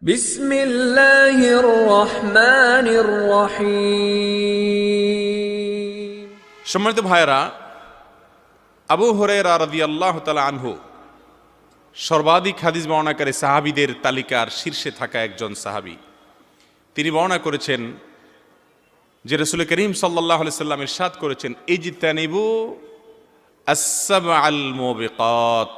বিসমিল্লাহির রহমানির রহিম। সম্মানিত ভাইয়েরা, আবু হুরায়রা রাদিয়াল্লাহু তাআলা আনহু সর্বাধিক হাদিস বর্ণনাকারী সাহাবীদের তালিকার শীর্ষে থাকা একজন সাহাবী। তিনি বর্ণনা করেছেন যে রাসূল করিম সাল্লাল্লাহু আলাইহি সাল্লাম ইরশাদ করেছেন, ইজতানিবু আস-সাবআল মুবিকাত,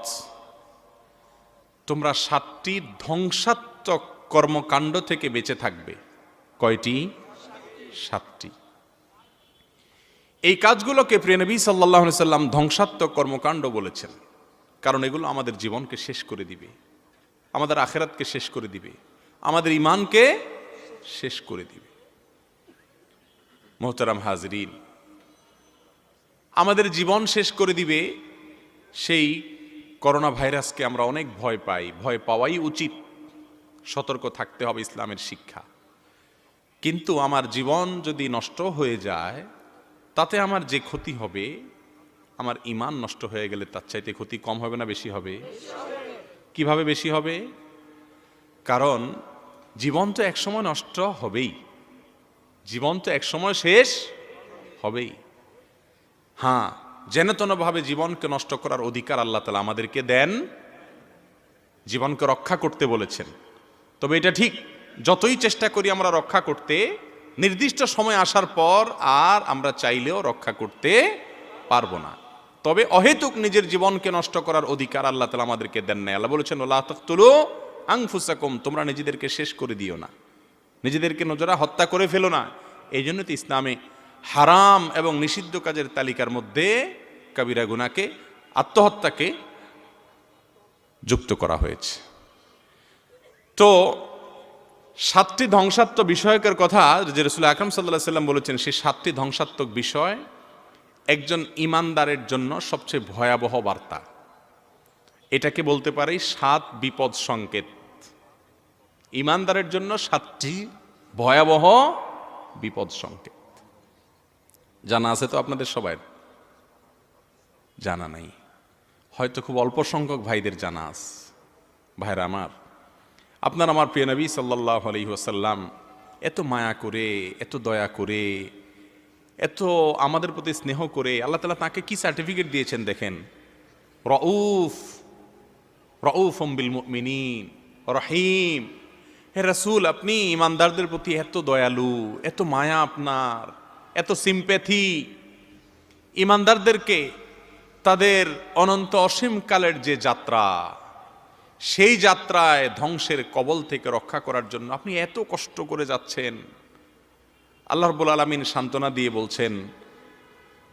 তোমরা 7টি ধ্বংসাত্মক কর্মকাণ্ড থেকে বেঁচে থাকবে। কয়টি? 7টি। এই কাজগুলোকে প্রিয় নবী সাল্লাল্লাহু আলাইহি সাল্লাম ধ্বংসাত্মক কর্মকাণ্ড বলেছেন, কারণ এগুলো আমাদের জীবনকে শেষ করে দিবে, আমাদের আখিরাতকে শেষ করে দিবে, আমাদের ঈমানকে শেষ করে দিবে। মুহতারাম হাজরিন, আমাদের জীবন শেষ করে দিবে সেই করোনা ভাইরাসকে আমরা অনেক ভয় পাই, ভয় পাওয়াই উচিত, সতর্ক থাকতে হবে, ইসলামের শিক্ষা। কিন্তু আমার জীবন যদি নষ্ট হয়ে যায় তাতে আমার যে ক্ষতি হবে, আমার ঈমান নষ্ট হয়ে গেলে তার চাইতে ক্ষতি কম হবে না বেশি হবে? কিভাবে বেশি হবে? কারণ জীবন তো একসময় নষ্ট হবেই, জীবন তো একসময় শেষ হবেই। হ্যাঁ, যেনতেনভাবে জীবনকে নষ্ট করার অধিকার আল্লাহ তাআলা আমাদেরকে দেন, জীবনকে রক্ষা করতে বলেছেন। তবে এটা ঠিক, যতই চেষ্টা করি আমরা রক্ষা করতে, নির্দিষ্ট সময় আসার পর আর আমরা চাইলেও রক্ষা করতে পারবো না। তবে অহেতুক নিজের জীবনকে নষ্ট করার অধিকার আল্লাহ তাআলা আমাদেরকে দেন নাই। আল্লাহ বলেছেন, ওয়ালা তাকতুলু আনফুসাকুম, তোমরা নিজেদেরকে শেষ করে দিও না, নিজেদেরকে নিজেরা হত্যা করে ফেলো না। এই জন্য তো ইসলামে হারাম এবং নিষিদ্ধ কাজের তালিকার মধ্যে কাবিরা গুনাহকে, আত্মহত্যাকে যুক্ত করা হয়েছে। তো 7টি ধ্বংসাত্মক বিষয়কের কথা যে রাসূল আকরাম সাল্লাল্লাহু আলাইহি সাল্লাম বলেছেন, সেই 7টি ধ্বংসাত্মক বিষয় একজন ঈমানদারের জন্য সবচেয়ে ভয়াবহ বার্তা। এটাকে বলতে পারি 7 বিপদ সংকেত। ঈমানদারের জন্য 7টি ভয়াবহ বিপদ সংকেত। জানা আছে তো আপনাদের সবার? জানা নাই হয়তো, খুব অল্প সংখ্যক ভাইদের জানা আছে। ভাইরা আমার, আপনার আমার প্রিয় নবী সাল্লাল্লাহু আলাইহি ওয়াসাল্লাম এত মায়া করে, এত দয়া করে, এত আমাদের প্রতি স্নেহ করে আল্লাহ তাআলা তাকে কি সার্টিফিকেট দিয়েছেন দেখেন, রউফুম বিল মুমিনিন রহিম। হে রাসূল, আপনি ঈমানদারদের প্রতি এত দয়ালু, এত মায়া আপনার, এত সিম্প্যাথি। ঈমানদারদেরকে তাদের অনন্ত অসীম কালের যে যাত্রা, সেই যাত্রায় ধ্বংসের কবল থেকে রক্ষা করার জন্য আপনি এত কষ্ট করে যাচ্ছেন। আল্লাহ রাব্বুল আলামিন সান্ত্বনা দিয়ে বলছেন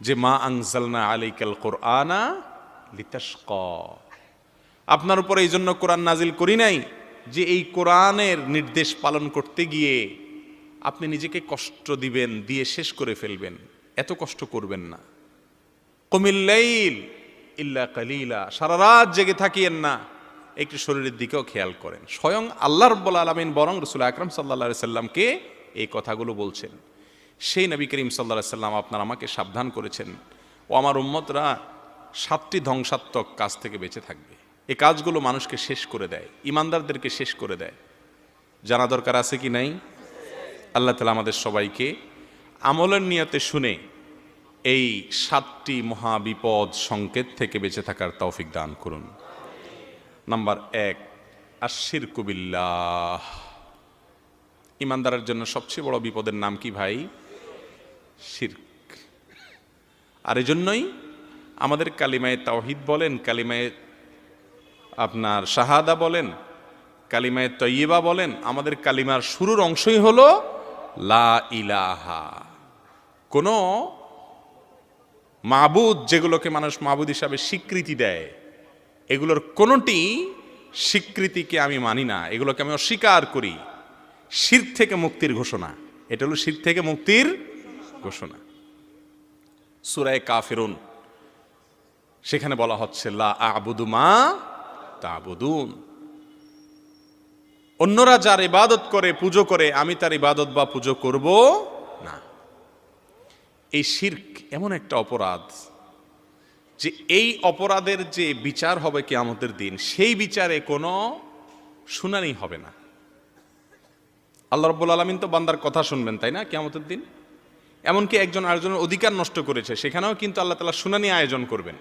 যে, মা আনজালনা আলাইকাল কুরআনা লিতাশকা, আপনার উপর এই জন্য কোরআন নাজিল করি নাই যে এই কোরআনের নির্দেশ পালন করতে গিয়ে আপনি নিজেকে কষ্ট দিবেন, দিয়ে শেষ করে ফেলবেন। এত কষ্ট করবেন না। কুমিল লাইল ইল্লা কালিলা, সারা রাত জেগে থাকিয়েন না, একটু শরীরের দিকেও খেয়াল করেন। স্বয়ং আল্লাহ রাব্বুল আলামিন বরং রাসূল আকরাম সাল্লাল্লাহু আলাইহি সাল্লামকে এই কথাগুলো বলছেন। সেই নবী করিম সাল্লাল্লাহু আলাইহি সাল্লাম আপনার আমাকে সাবধান করেছেন, ও আমার উম্মতরা 7টি ধ্বংসাত্মক কাজ থেকে বেঁচে থাকবে। এই কাজগুলো মানুষকে শেষ করে দেয়, ঈমানদারদেরকে শেষ করে দেয়। জানা দরকার আছে কি নাই? আল্লাহ তাআলা আমাদের সবাইকে আমলের নিয়তে শুনে এই 7টি মহাবিপদ সংকেত থেকে বেঁচে থাকার তৌফিক দান করুন। নাম্বার 1, আশ-শিরকু বিল্লাহ। ঈমানদারের জন্য সবচেয়ে বড় বিপদের নাম কি ভাই? শিরক। আর এজন্যই আমাদের কালিমায়ে তাওহীদ বলেন, কালিমায়ে আপনার শাহাদা বলেন, কালিমায়ে তয়্যিবা বলেন, আমাদের কালিমার শুরুর অংশই হলো লা ইলাহা। কোনো মাবুদ, যেগুলোকে মানুষ মাবুদ হিসাবে স্বীকৃতি দেয়, এগুলোর কোনোটি স্বীকৃতিকে আমি মানি না, এগুলোকে আমি অস্বীকার করি। শিরক থেকে মুক্তির ঘোষণা, এটা হলো শিরক থেকে মুক্তির ঘোষণা। সূরা কাফিরুন, সেখানে বলা হচ্ছে লা আ'বুদু মা তা'বুদুন, অন্যরা যার ইবাদত করে, পুজো করে, আমি তার ইবাদত বা পুজো করব না। এই শিরক এমন একটা অপরাধ যে এই অপরাধের যে বিচার হবে কিয়ামতের দিন, সেই বিচারে কোনো শুনানি হবে না। আল্লাহ রাব্বুল আলামিন তো বান্দার কথা শুনবেন, তাই না? কিয়ামতের দিন এমনকি একজন আরেকজনের অধিকার নষ্ট করেছে সেখানেও কিন্তু আল্লাহ তাআলা শুনানি আয়োজন করবেন।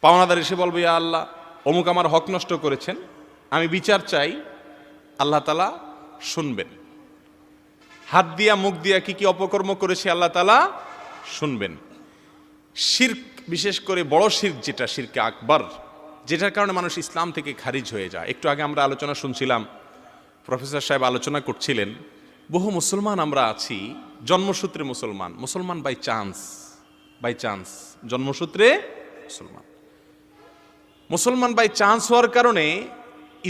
পাওনাদার এসে বলবে, ইয়া আল্লাহ, অমুক আমার হক নষ্ট করেছেন, আমি বিচার চাই। আল্লাহ তাআলা শুনবেন। হাত দিয়া মুখ দিয়া কি কি অপকর্ম করেছে আল্লাহ তাআলা শুনবেন। শিরক, বিশেষ করে বড় শিরক যেটা শিরকে আকবার, যেটার কারণে মানুষ ইসলাম থেকে খারিজ হয়ে যায়। একটু আগে আমরা আলোচনা শুনছিলাম, প্রফেসর সাহেব আলোচনা করছিলেন, বহু মুসলমান আমরা আছি জন্মসূত্রে মুসলমান, মুসলমান বাই চান্স জন্মসূত্রে মুসলমান বাই চান্স হওয়ার কারণে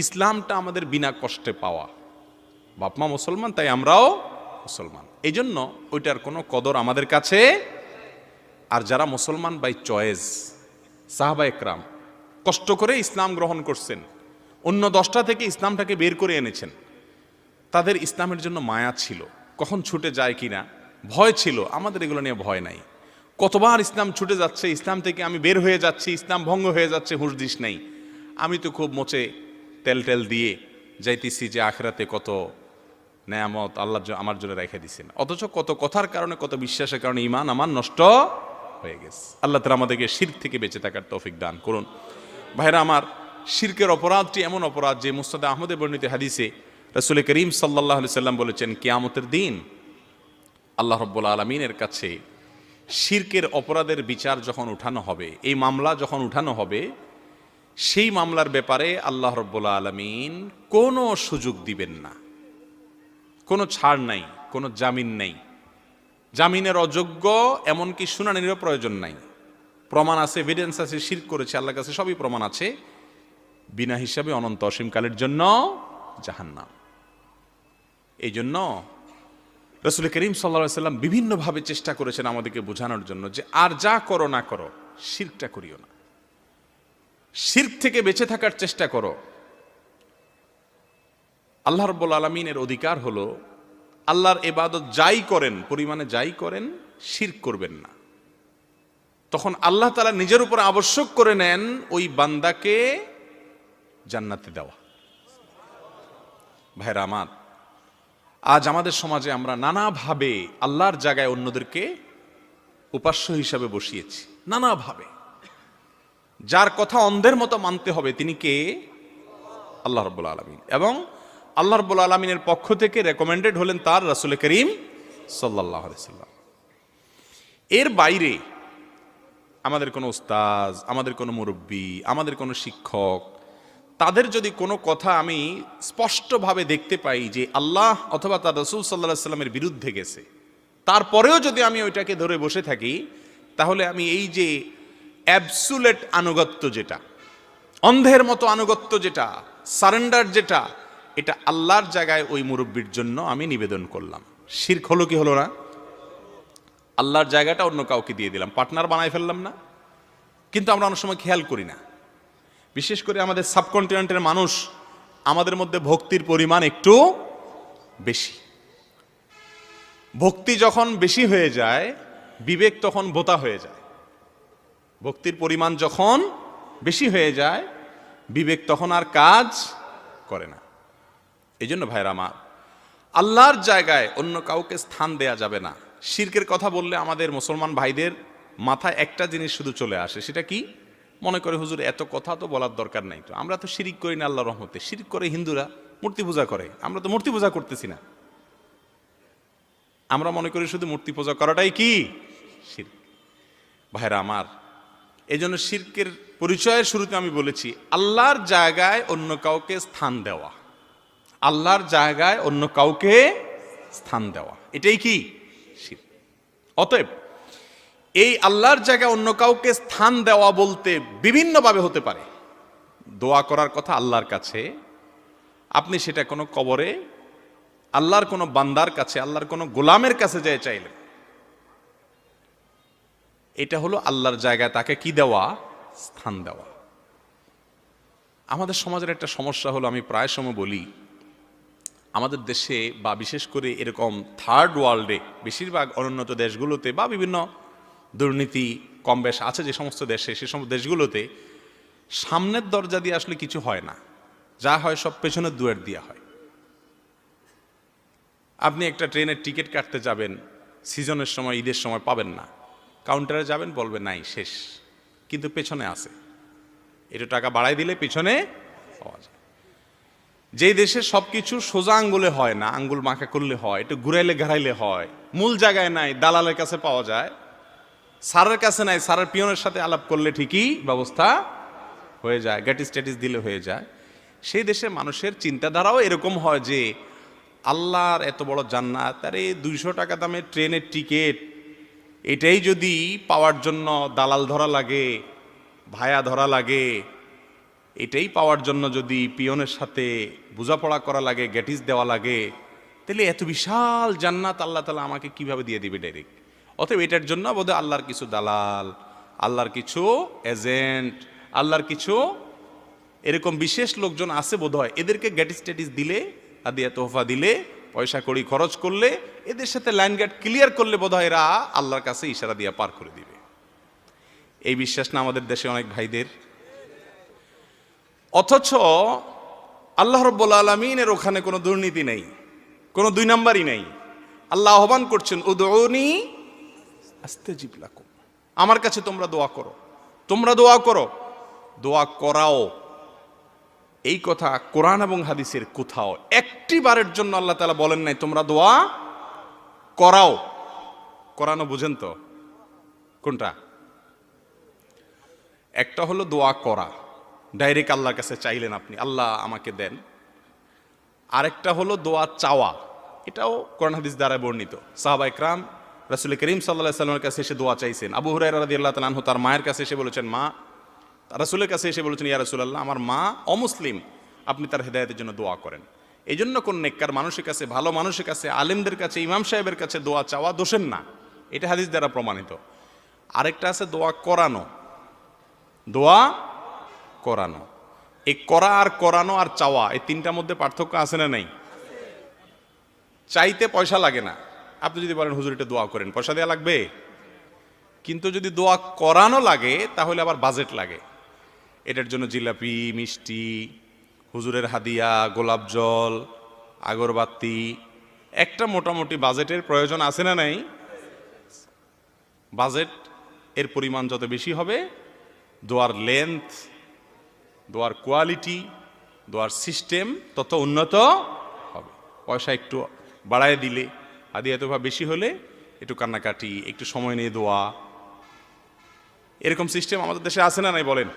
ইসলামটা আমাদের বিনা কষ্টে পাওয়া। বাপমা মুসলমান, তাই আমরাও মুসলমান, এই জন্য ওইটার কোনো কদর আমাদের কাছে। আর যারা মুসলমান বাই চয়েস, সাহাবা একরাম কষ্ট করে ইসলাম গ্রহণ করছেন, অন্য 10টা থেকে ইসলামটাকে বের করে এনেছেন, তাদের ইসলামের জন্য মায়া ছিল, কখন ছুটে যায় কিনা ভয় ছিল। আমাদের এগুলো নিয়ে ভয় নাই। কতবার ইসলাম ছুটে যাচ্ছে, ইসলাম থেকে আমি বের হয়ে যাচ্ছি, ইসলাম ভঙ্গ হয়ে যাচ্ছে, হুঁশ দিস নেই। আমি তো খুব মোচে তেল দিয়ে যাইতেছি যে আখিরাতে কত নেয়ামত আল্লাহ আমার জন্য রেখে দিছেন, অথচ কত কথার কারণে, কত বিশ্বাসের কারণে ঈমান আমার নষ্ট হয়ে গেছে। আল্লাহ তাআলা আমাদেরকে শিরক থেকে বেঁচে থাকার তৌফিক দান করুন। ভাইরা আমার, শিরকের অপরাধটি এমন অপরাধ যে মুসনাদে আহমদে বর্ণিত হাদিসে রাসূল করিম সাল্লাল্লাহু আলাইহি সাল্লাম বলেছেন, কিয়ামতের দিন আল্লাহ রাব্বুল আলামিনের কাছে শিরকের অপরাধের বিচার যখন উঠানো হবে, এই মামলা যখন উঠানো হবে, সেই মামলার ব্যাপারে আল্লাহ রাব্বুল আলামিন কোনো সুযোগ দিবেন না, কোনো ছাড় নাই, কোনো জামিন নেই। জামিনের অযোগ্য, এমনকি শুনানিরও প্রয়োজন নাই। প্রমাণ আছে, এভিডেন্স আছে, শিরক করেছে, আল্লাহর কাছে সবই প্রমাণ আছে। বিনা হিসাবে অনন্ত অসীমকালের জন্য জাহান্নাম। এই জন্য রাসূল করিম সাল্লাল্লাহু আলাইহি সাল্লাম বিভিন্নভাবে চেষ্টা করেছেন আমাদেরকে বোঝানোর জন্য যে আর যা করো না করো, শিরকটা করিও না, শিরক থেকে বেঁচে থাকার চেষ্টা করো। আল্লাহ রাব্বুল আলামিনের অধিকার হলো আল্লাহর ইবাদত যাই করেন, পরিমাণে যাই করেন, শিরক করবেন না। তখন আল্লাহ তাআলা নিজের উপর আবশ্যক করে নেন ওই বান্দাকে জান্নাতে দেওয়া। ভাইরা আমার, আজ আমাদের সমাজে আমরা নানাভাবে আল্লাহর জায়গায় অন্যদেরকে উপাস্য হিসাবে বসিয়েছি, নানাভাবে। যার কথা অন্ধের মতো মানতে হবে তিনি কে? আল্লাহ রাব্বুল আলামিন। এবং আল্লাহ রাব্বুল আলামিনের পক্ষ থেকে রেকমেন্ডেড হলেন তার রাসূল করিম সাল্লাল্লাহু আলাইহি সাল্লাম। এর বাইরে আমাদের কোনো উস্তাদ, আমাদের কোনো মুরব্বী, আমাদের কোনো শিক্ষক, তাদের যদি কোনো কথা আমি স্পষ্টভাবে দেখতে পাই যে আল্লাহ অথবা তার রাসূল সাল্লাল্লাহু আলাইহি সাল্লামের বিরুদ্ধে গেছে, তারপরেও যদি আমি ওইটাকে ধরে বসে থাকি, তাহলে আমি এই যে অ্যাবসুলেট আনুগত্য, যেটা অন্ধের মতো আনুগত্য, যেটা সারেন্ডার, যেটা এটা আল্লাহর জায়গায় ওই মুরব্বীর জন্য আমি নিবেদন করলাম। শিরক হলো কি হলো না? আল্লাহর জায়গাটা অন্য কাউকে দিয়ে দিলাম, পার্টনার বানাই ফেললাম না? কিন্তু আমরা অনেক সময় খেয়াল করি না। বিশেষ করে আমাদের সাবকন্টিনেন্টের মানুষ, আমাদের মধ্যে ভক্তির পরিমাণ একটু বেশি। ভক্তি যখন বেশি হয়ে যায়, বিবেক তখন বোতা হয়ে যায়। ভক্তির পরিমাণ যখন বেশি হয়ে যায়, বিবেক তখন আর কাজ করে না। এই জন্য ভাইরা আমার, আল্লাহর জায়গায় অন্য কাউকে স্থান দেয়া যাবে না। শিরকের কথা বললে আমাদের মুসলমান ভাইদের মাথায় একটা জিনিস শুধু চলে আসে, সেটা কি? মনে করে হুজুর এত কথা তো বলার দরকার নাই, তো আমরা তো শিরিক করি না আল্লাহর রহমতে। শিরিক করে হিন্দুরা, মূর্তি পূজা করে, আমরা তো মূর্তি পূজা করতেছি না। আমরা মনে করি শুধু মূর্তি পূজা করাটাই কি শিরক। ভাইরা আমার, এই জন্য শিরকের পরিচয়ের শুরুতে আমি বলেছি আল্লাহর জায়গায় অন্য কাউকে স্থান দেওয়া, আল্লাহর জায়গায় অন্য কাউকে স্থান দেওয়া, এটাই কি শিরক। অতএব এই আল্লাহর জায়গায় অন্য কাউকে স্থান দেওয়া বলতে বিভিন্নভাবে হতে পারে। দোয়া করার কথা আল্লাহর কাছে, আপনি সেটা কোনো কবরে, আল্লাহর কোনো বান্দার কাছে, আল্লাহর কোনো গোলামের কাছে যেয়ে চাইলেন, এটা হলো আল্লাহর জায়গায় তাকে কি দেওয়া? স্থান দেওয়া। আমাদের সমাজের একটা সমস্যা হলো, আমি প্রায় সময় বলি, আমাদের দেশে বা বিশেষ করে এরকম থার্ড ওয়ার্ল্ডে, বেশিরভাগ অনুন্নত দেশগুলোতে বা বিভিন্ন দুর্নীতি কম বেশ আছে যে সমস্ত দেশে, সে সমস্ত দেশগুলোতে সামনের দরজা দিয়ে আসলে কিছু হয় না, যা হয় সব পেছনের দুয়ার দিয়া হয়। আপনি একটা ট্রেনের টিকিট কাটতে যাবেন, সিজনের সময়, ঈদের সময় পাবেন না, কাউন্টারে যাবেন, বলবে নাই, শেষ, কিন্তু পেছনে আছে, একটু টাকা বাড়াই দিলে পিছনে পাওয়া যায়। যেই দেশে সবকিছু সোজা আঙ্গুলে হয় না, আঙ্গুল মাখা করলে হয়, একটু ঘুরাইলে ঘাড়াইলে হয়, মূল জায়গায় নাই, দালালের কাছে পাওয়া যায়, স্যারের কাছে নাই, স্যারের পিয়নের সাথে আলাপ করলে ঠিকই ব্যবস্থা হয়ে যায়, গ্যাটিস ট্যাটিস দিলে হয়ে যায়, সেই দেশের মানুষের চিন্তাধারাও এরকম হয় যে আল্লাহর এত বড় জান্নাত, আরে 200 টাকা দামের ট্রেনের টিকিট, এটাই যদি পাওয়ার জন্য দালাল ধরা লাগে, ভায়া ধরা লাগে, এটাই পাওয়ার জন্য যদি পিয়নের সাথে বোঝাপড়া করা লাগে, গ্যাটিস দেওয়া লাগে, তাহলে এত বিশাল জান্নাত আল্লাহ তাআলা আমাকে কিভাবে দিয়ে দিবে ডাইরেক্ট। অতএব এটার জন্য বোধহয় আল্লাহর কিছু দালাল, আল্লাহর কিছু এজেন্ট, আল্লাহর কিছু এরকম বিশেষ লোকজন আছে বোধহয়, এদেরকে গ্যাটিস ট্যাটিস দিলে, হাদিয়া তোহফা দিলে, পয়সা কড়ি খরচ করলে, এদের সাথে লাইন গেট ক্লিয়ার করলে বোধহয় এরা আল্লাহর কাছে ইশারা দিয়ে পার করে দিবে। এই বিশ্বাস না আমাদের দেশে অনেক ভাইদের? অথচ আল্লাহ রাব্বুল আলামিনের ওখানে কোনো দুর্নীতি নেই, কোনো দুই নাম্বারই নেই। আল্লাহ আহ্বান করছেন, উদউনি আস্তাজিব লাকুম, আমার কাছে তোমরা দোয়া করো, তোমরা দোয়া করো, দোয়া করাও। এই কথা কোরআন এবং হাদিসের কোথাও একটি বারের জন্য আল্লাহ তাআলা বলেন নাই তোমরা দোয়া করাও। করানো বুঝেন তো কোনটা? একটা হলো দোয়া করা, ডাইরেক্ট আল্লাহর কাছে চাইলেন আপনি, আল্লাহ আমাকে দেন। আরেকটা হলো দোয়া চাওয়া, এটাও কোরআন হাদিস দ্বারা বর্ণিত। সাহাবা ইকরাম রাসূল করিম সাল্লাল্লাহু আলাইহি ওয়াসাল্লামের কাছে এসে দোয়া চাইছেন। আবু হুরায়রা রাদিয়াল্লাহু তাআলা আনহু তার মায়ের কাছে এসে বলেছেন, মা, রাসূলের কাছে এসে বলেছেন, ইয়া রাসূলুল্লাহ, আমার মা অমুসলিম, আপনি তার হেদায়েতের জন্য দোয়া করেন। এই জন্য কোন নেককার মানুষের কাছে, ভালো মানুষের কাছে, আলেমদের কাছে, ইমাম সাহেবের কাছে দোয়া চাওয়া দোষের না, এটা হাদিস দ্বারা প্রমাণিত। আরেকটা আছে দোয়া করানো, দোয়া করানো। এই করা আর করানো আর চাওয়া, এই তিনটার মধ্যে পার্থক্য আছে না নাই? চাইতে পয়সা লাগে না, আপনি যদি বলেন হুজুর এটা দোয়া করেন, পয়সা দেওয়া লাগবে। কিন্তু যদি দোয়া করানো লাগে তাহলে আবার বাজেট লাগে। এটার জন্য জিলাপি, মিষ্টি, হুজুরের হাদিয়া, গোলাপ জল, আগরবাতি, একটা মোটামুটি বাজেটের প্রয়োজন আছে না নাই? বাজেট এর পরিমাণ যত বেশি হবে, দোয়ার লেন্থ, দোয়ার কোয়ালিটি, দোয়ার সিস্টেম তত উন্নত হবে। পয়সা একটু বাড়ায় দিলে, হাদিয়া তোফা বেশি হলে একটু কান্নাকাটি, একটু সময় নিয়ে দোয়া, এরকম সিস্টেম আমাদের দেশে আছে না নাই বলেন?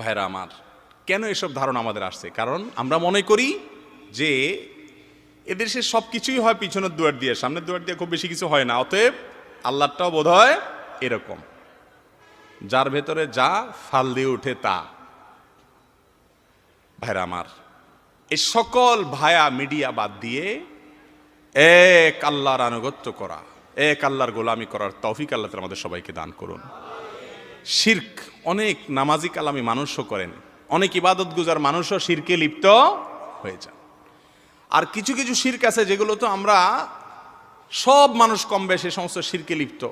ভাইরা আমার, কেন এসব ধারণা আমাদের আসছে? কারণ আমরা মনে করি যে এদেশে সব কিছুই হয় পিছনের দুয়ার দিয়ে, সামনের দুয়ার দিয়ে খুব বেশি কিছু হয় না, অতএব আল্লাহটাও বোধ হয় এরকম, যার ভেতরে যা ফাল দিয়ে উঠে তা। ভাইরা আমার, এই সকল ভায়া মিডিয়া বাদ দিয়ে এক আল্লাহর আনুগত্য করা, এক আল্লাহর গোলামি করার তৌফিক আল্লাহ তাআলা আমাদের সবাইকে দান করুন। শিরক, অনেক নামাজি কালামি মানুষও করেন, অনেক ইবাদত গুজার মানুষও শিরকে লিপ্ত হয়ে যান। আর কিছু কিছু শিরক আছে যেগুলো তো আমরা সব মানুষ কম বেশি সমস্ত শিরকে লিপ্ত।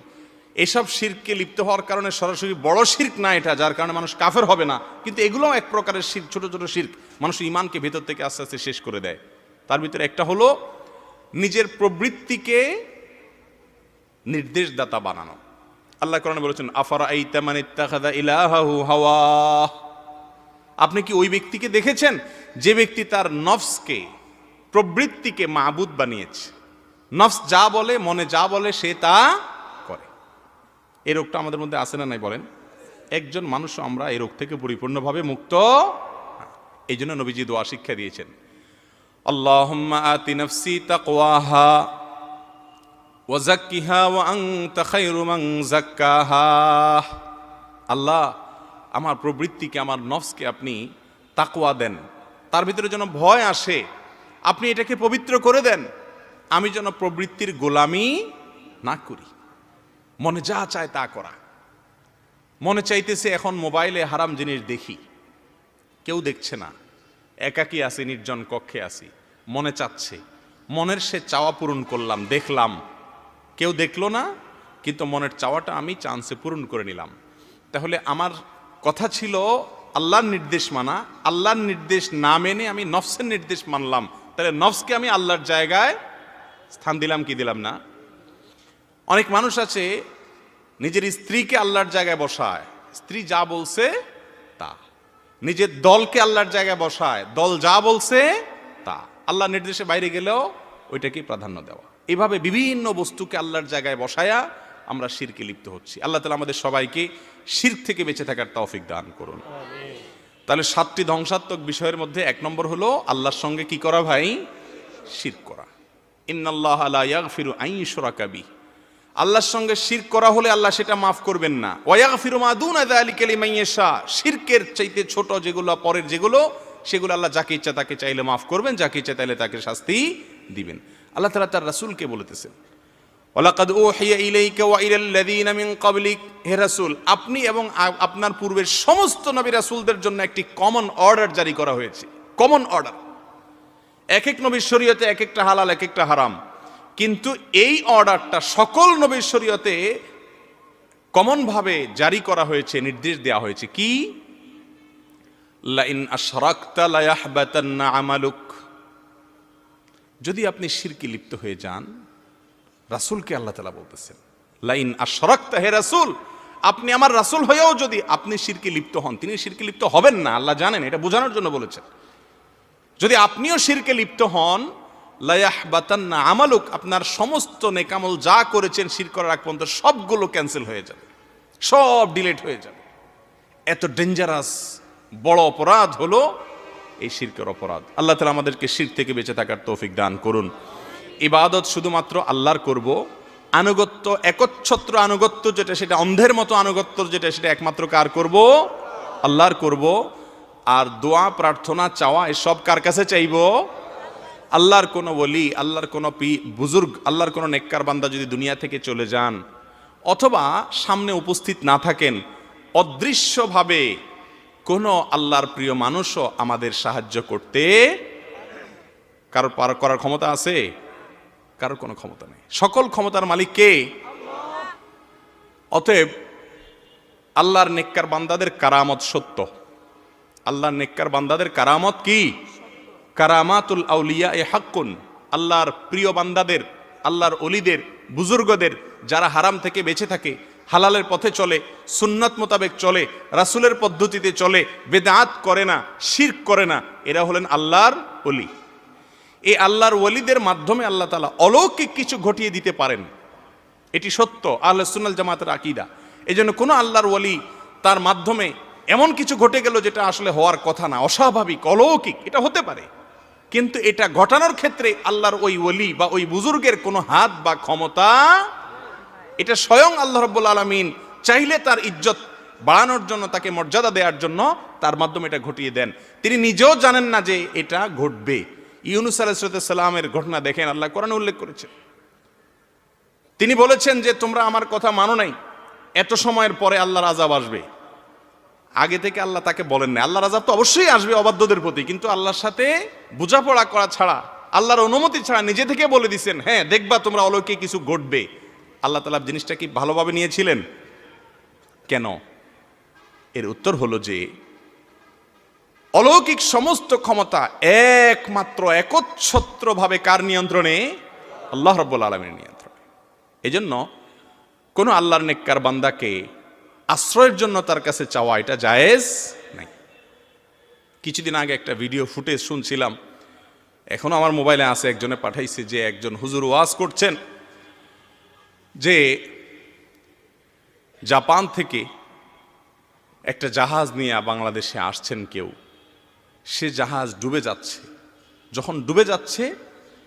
এসব শিরকে লিপ্ত হওয়ার কারণে সরাসরি বড় শিরক না এটা, যার কারণে মানুষ কাফের হবে না, কিন্তু এগুলো এক প্রকারের শিরক, ছোট ছোট শিরক, মানুষের ইমানকে ভেতর থেকে আস্তে আস্তে শেষ করে দেয়। তার ভিতরে একটা হলো নিজের প্রবৃত্তিকে নির্দেশদাতা বানানো। আল্লাহ কোরআনে বলেছেন, আফারাআইতা মান ইত্তাখাযা ইলাহাহু হাওয়া, আপনি কি ওই ব্যক্তিকে দেখেছেন যে ব্যক্তি তার নফসকে, প্রবৃত্তিকে মাবুদ বানিয়েছে? নফস যা বলে, মনে যা বলে সে তা করে। এই রোগটা আমাদের মধ্যে আছে না নাই বলেন? একজন মানুষও আমরা এই রোগ থেকে পরিপূর্ণভাবে মুক্ত। এই জন্য নবীজি দোয়া শিক্ষা দিয়েছেন, আল্লাহুম্মা আতি নাফসি তাকওয়াহা ওয়া যাক্কিহা ওয়া আনতা খায়রু মান যাক্কাহা। আল্লাহ, আমার প্রবৃত্তিকে, আমার নফসকে আপনি তাকওয়া দেন, তার ভিতরে যেন ভয় আসে, আপনি এটাকে পবিত্র করে দেন, আমি যেন প্রবৃত্তির গোলামি না করি, মনে যা চায় তা করা। মনে চাইতেছে এখন মোবাইলে হারাম জিনিস দেখি, কেউ দেখছে না, একাকী আছি, নির্জন কক্ষে আছি, মনে চাচ্ছে, মনের সে চাওয়া পূরণ করলাম, দেখলাম, কেউ দেখলো না, কিন্তু মনের চাওয়াটা আমি চান্সে পূরণ করে নিলাম। তাহলে আমার কথা ছিল আল্লাহর নির্দেশ মানা, আল্লাহর নির্দেশ না মেনে আমি নফসের নির্দেশ মানলাম, তাহলে নফসকে আমি আল্লাহর জায়গায় স্থান দিলাম কি দিলাম না? অনেক মানুষ আছে নিজের স্ত্রীকে আল্লাহর জায়গায় বসায়, স্ত্রী যা বলছে তা। নিজের দলকে আল্লাহর জায়গায় বসায়, দল যা বলছে তা। আল্লাহ নির্দেশে বাইরে গেলেও ওইটাকে প্রাধান্য দেওয়া। এভাবে বিভিন্ন বস্তুকে আল্লাহর জায়গায় বসায়া আমরা শিরকে লিপ্ত হচ্ছি। আল্লাহ তাআলা আমাদের সবাইকে শিরক থেকে বেঁচে থাকার তৌফিক দান করুন। তাহলে 7টি ধ্বংসাত্মক বিষয়ের মধ্যে 1 নম্বর হলো আল্লাহর সঙ্গে কি করা ভাই? শিরক করা। ইন্নাল্লাহা লা ইয়াগফিরু আন ইউশরাকা বিহি, আল্লাহর সঙ্গে শিরক করা হলে আল্লাহ সেটা মাফ করবেন না। ওয়া ইয়াগফিরু মা দুনা যালিকা লিমান ইয়াশা, শিরকের চাইতে ছোট যেগুলো, পরের যেগুলো, সেগুলো আল্লাহ যাকে ইচ্ছা তাকে চাইলে মাফ করবেন, যাকে ইচ্ছা তাইলে তাকে শাস্তি দিবেন। আল্লাহ তাআলা তার রাসূলকে বলতেছেন, ওয়ালাকাদ উহিয়া ইলাইকা ওয়া ইলাল লাযিনা মিন ক্বাবলিক, হে রাসূল আপনি এবং আপনার পূর্বের সমস্ত নবী রাসূলদের জন্য একটি কমন অর্ডার জারি করা হয়েছে। কমন অর্ডার, এক এক নবীর শরীয়তে এক একটা হালাল, এক একটা হারাম, কিন্তু এই অর্ডারটা সকল নবীর শরীয়তে কমন ভাবে জারি করা হয়েছে, নির্দেশ দেওয়া হয়েছে কি? লা ইন আশরাকতা লা ইয়াহবাতান্না আমালুক, যদি আপনি শিরকে লিপ্ত হয়ে যান, রাসূলকে আল্লাহ তাআলা বলতেছেন লা ইন আশরাকতা, হে রাসূল আপনি আমার রাসূল হয়েও যদি আপনি শিরকে লিপ্ত হন, তিনি শিরকে লিপ্ত হবেন না, আল্লাহ জানেন, এটা বোঝানোর জন্য বলেছেন। যদি আপনিও শিরকে লিপ্ত হন, লা ইয়াহবাতান্না আমালুক, আপনার সমস্ত নেকামল যা করেছেন শিরক করার আগ পর্যন্ত সবগুলো ক্যান্সেল হয়ে যাবে, সব ডিলিট হয়ে যাবে। এত ডেঞ্জারাস বড় অপরাধ হলো এই শিরকের অপরাধ। আল্লাহ তাআলা আমাদেরকে শিরক থেকে বেঁচে থাকার তৌফিক দান করুন। ইবাদত শুধুমাত্র আল্লাহর করব, আনুগত্য, একচ্ছত্র আনুগত্য যেটা, সেটা অন্ধের মতো আনুগত্য যেটা, সেটা একমাত্র কার করব? আল্লাহর করব। আর দোয়া, প্রার্থনা, চাওয়া এসব কার কাছে চাইব? আল্লাহর কোন ওলি, আল্লাহর কোন বুজুর্গ, আল্লাহর কোন নেককার বান্দা যদি দুনিয়া থেকে চলে যান অথবা সামনে উপস্থিত না থাকেন, অদৃশ্যভাবে কোন আল্লাহর প্রিয় মানুষও আমাদের সাহায্য করতে কারো পার করার ক্ষমতা আছে? কারোর কোনো ক্ষমতা নেই। সকল ক্ষমতার মালিক কে? অতএব আল্লাহর নেককার বান্দাদের কারামত সত্য। আল্লাহর নেককার বান্দাদের কারামত কি? কারামাতুল আউলিয়া এ হাক্কুন। আল্লাহর প্রিয় বান্দাদের, আল্লাহর ওলিদের, বুজুর্গদের, যারা হারাম থেকে বেঁচে থাকে, হালালের পথে চলে, সুন্নাত মোতাবেক চলে, রাসূলের পদ্ধতিতে চলে, বেদাত করে না, শিরক করে না, এরা হলেন আল্লাহর ওলি। এই আল্লাহর ওলিদের মাধ্যমে আল্লাহ তাআলা অলৌকিক কিছু ঘটিয়ে দিতে পারেন, এটি সত্য, আহলে সুন্নাত জামাতের আকীদা। এজন্য কোনো আল্লাহর ওলি তার মাধ্যমে এমন কিছু ঘটে গেল যেটা আসলে হওয়ার কথা না, অস্বাভাবিক, অলৌকিক, এটা হতে পারে, কিন্তু এটা ঘটানোর ক্ষেত্রে আল্লাহর ওই ওলি বা ওই বুজুর্গের কোনো হাত বা ক্ষমতা, এটা স্বয়ং আল্লাহ রাব্বুল আলামিন চাইলে তার ইজ্জত বাড়ানোর জন্য, তাকে মর্যাদা দেওয়ার জন্য তার মাধ্যমে এটা ঘটিয়ে দেন। তিনি নিজেও জানেন না যে এটা ঘটবে। ইউনূস আলাইহিস সালামের ঘটনা দেখেন, আল্লাহ কোরআনে উল্লেখ করেছেন। তিনি বলেছেন যে তোমরা আমার কথা মানো নাই, এত সময়ের পরে আল্লাহর আযাব আসবে। আগে থেকে আল্লাহ তাকে বলেন না, আল্লাহর আযাব তো অবশ্যই আসবে অবাধ্যদের প্রতি, কিন্তু আল্লাহর সাথে বোঝাপড়া করা ছাড়া, আল্লাহর অনুমতি ছাড়া নিজে থেকে বলে দিয়েছেন, হ্যাঁ দেখবা তোমরা অলৌকিক কিছু ঘটবে। আল্লাহ তাআলা জিনিসটা কি ভালোভাবে নিয়েছিলেন? কেন? এর উত্তর হলো যে অলৌকিক সমস্ত ক্ষমতা একমাত্র একচ্ছত্রভাবে কার নিয়ন্ত্রণে? আল্লাহ রাব্বুল আলামিনের নিয়ন্ত্রণে। এজন্য কোন আল্লাহর নেককার বান্দাকে আশ্রয়ের জন্য তার কাছে চাওয়া এটা জায়েজ নাই। কিছুদিন আগে একটা ভিডিও ফুটেজ শুনছিলাম, এখনো আমার মোবাইলে আছে, একজনে পাঠাইছে, যে একজন হুজুর ওয়াজ করছেন যে জাপান থেকে একটা জাহাজ নিয়ে বাংলাদেশে আসছেন কেউ, সে জাহাজ ডুবে যাচ্ছে। যখন ডুবে যাচ্ছে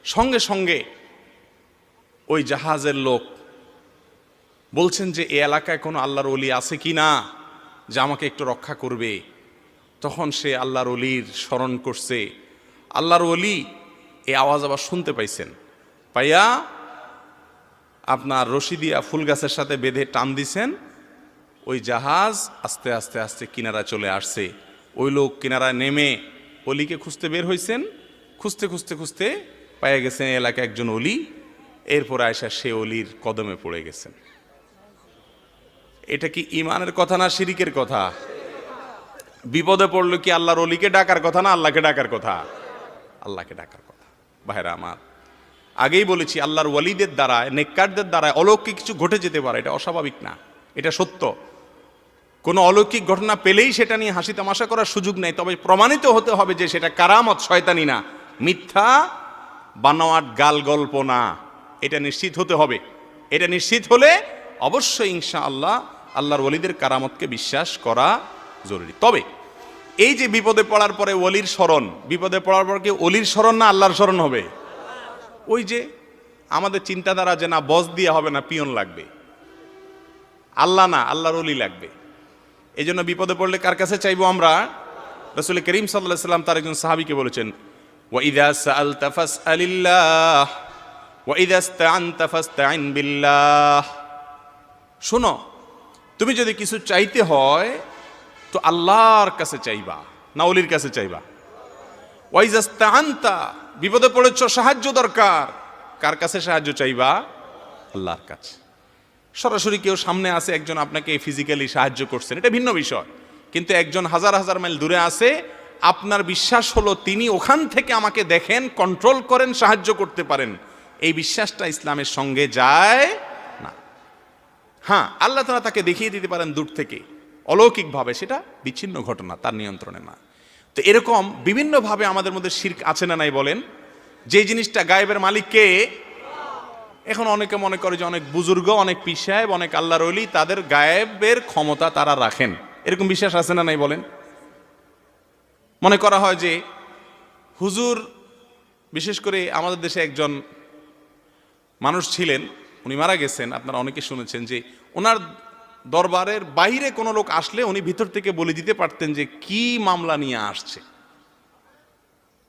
সঙ্গে সঙ্গে ওই জাহাজের লোক বলছেন যে এই এলাকায় কোনো আল্লাহর ওলি আছে কি না, যে আমাকে একটু রক্ষা করবে। তখন সে আল্লাহর ওলির স্মরণ করছে। আল্লাহর ওলি এই আওয়াজ আবার শুনতে পাইছেন, পাইয়া আপনার রশি দিয়া ফুল গাছের সাথে বেঁধে টান দিছেন, ওই জাহাজ আস্তে আস্তে আস্তে কিনারা চলে আসছে। ওই লোক কিনারায় নেমে অলিকে খুঁজতে বের হয়েছেন, খুঁজতে খুঁজতে খুঁজতে পাইয়া গেছেন এলাকায় একজন অলি। এরপর আয়সা সে অলির কদমে পড়ে গেছেন। এটা কি ইমানের কথা না শিরিকের কথা? বিপদে পড়লো কি আল্লাহর অলিকে ডাকার কথা না আল্লাহকে ডাকার কথা? আল্লাহকে ডাকার কথা। ভাইরা আমার, আগেই বলেছি, আল্লাহর ওয়ালিদের দ্বারায়, নেককারদের দ্বারায় অলৌকিক কিছু ঘটে যেতে পারে, এটা অস্বাভাবিক না, এটা সত্য। কোনো অলৌকিক ঘটনা পেলেই সেটা নিয়ে হাসি তামাশা করার সুযোগ নেই, তবে প্রমাণিত হতে হবে যে সেটা কারামত, শয়তানি না, মিথ্যা বানোয়াট গাল গল্প না, এটা নিশ্চিত হতে হবে। এটা নিশ্চিত হলে অবশ্যই ইনশাআল্লাহ আল্লাহর ওয়ালিদের কারামতকে বিশ্বাস করা জরুরি। তবে এই যে বিপদে পড়ার পরে ওলির স্মরণ, বিপদে পড়ার পর কি ওলির স্মরণ না আল্লাহর স্মরণ হবে? ওই যে আমাদের চিন্তাধারা যে না বস দিয়ে হবে না, পিয়ন লাগবে, আল্লাহ না আল্লাহর ওলি লাগবে। এই জন্য বিপদে পড়লে কার কাছে চাইবো আমরা? রাসূল করিম সাল্লাল্লাহু আলাইহি ওয়াসাল্লাম তার একজন সাহাবীকে বলেছেন, ওয়াইদা সাআলতা ফাসআলিল্লাহ ওয়াইদা ইসতাআনতা ফাসতাইন বিল্লাহ। শোনো, তুমি যদি কিছু চাইতে হয় তো আল্লাহর কাছে চাইবা, না ওলির কাছে চাইবা। ওয়াইদা ইসতাআনতা, বিপদে পড়েছ, সাহায্য দরকার, কার কাছে সাহায্য চাইবা? আল্লাহর কাছে। সরাসরি কেউ সামনে আছে, একজন আপনাকে ফিজিক্যালি সাহায্য করছেন, এটা ভিন্ন বিষয়, কিন্তু একজন হাজার হাজার মাইল দূরে আছে, আপনার বিশ্বাস হলো তিনি ওখান থেকে আমাকে দেখেন, কন্ট্রোল করেন, সাহায্য করতে পারেন, এই বিশ্বাসটা ইসলামের সঙ্গে যায় না। হ্যাঁ, আল্লাহ তাআলা তাকে দেখিয়ে দিতে পারেন দূর থেকে অলৌকিকভাবে, সেটা বিচ্ছিন্ন ঘটনা, তার নিয়ন্ত্রণে না। তো এরকম বিভিন্নভাবে আমাদের মধ্যে শিরক আছে না নাই বলেন? যে জিনিসটা গায়েবের মালিককে, এখন অনেকে মনে করে যে অনেক বুজুর্গ, অনেক পীর সাহেব, অনেক আল্লাহর ওলি, তাদের গায়েবের ক্ষমতা তারা রাখেন, এরকম বিশ্বাস আছে না নাই বলেন? মনে করা হয় যে হুজুর, বিশেষ করে আমাদের দেশে একজন মানুষ ছিলেন, উনি মারা গেছেন, আপনারা অনেকে শুনেছেন, যে ওনার দরবারের বাইরে কোনো লোক আসলে উনি ভিতর থেকে বলে দিতে পারতেন যে কি মামলা নিয়ে আসছে।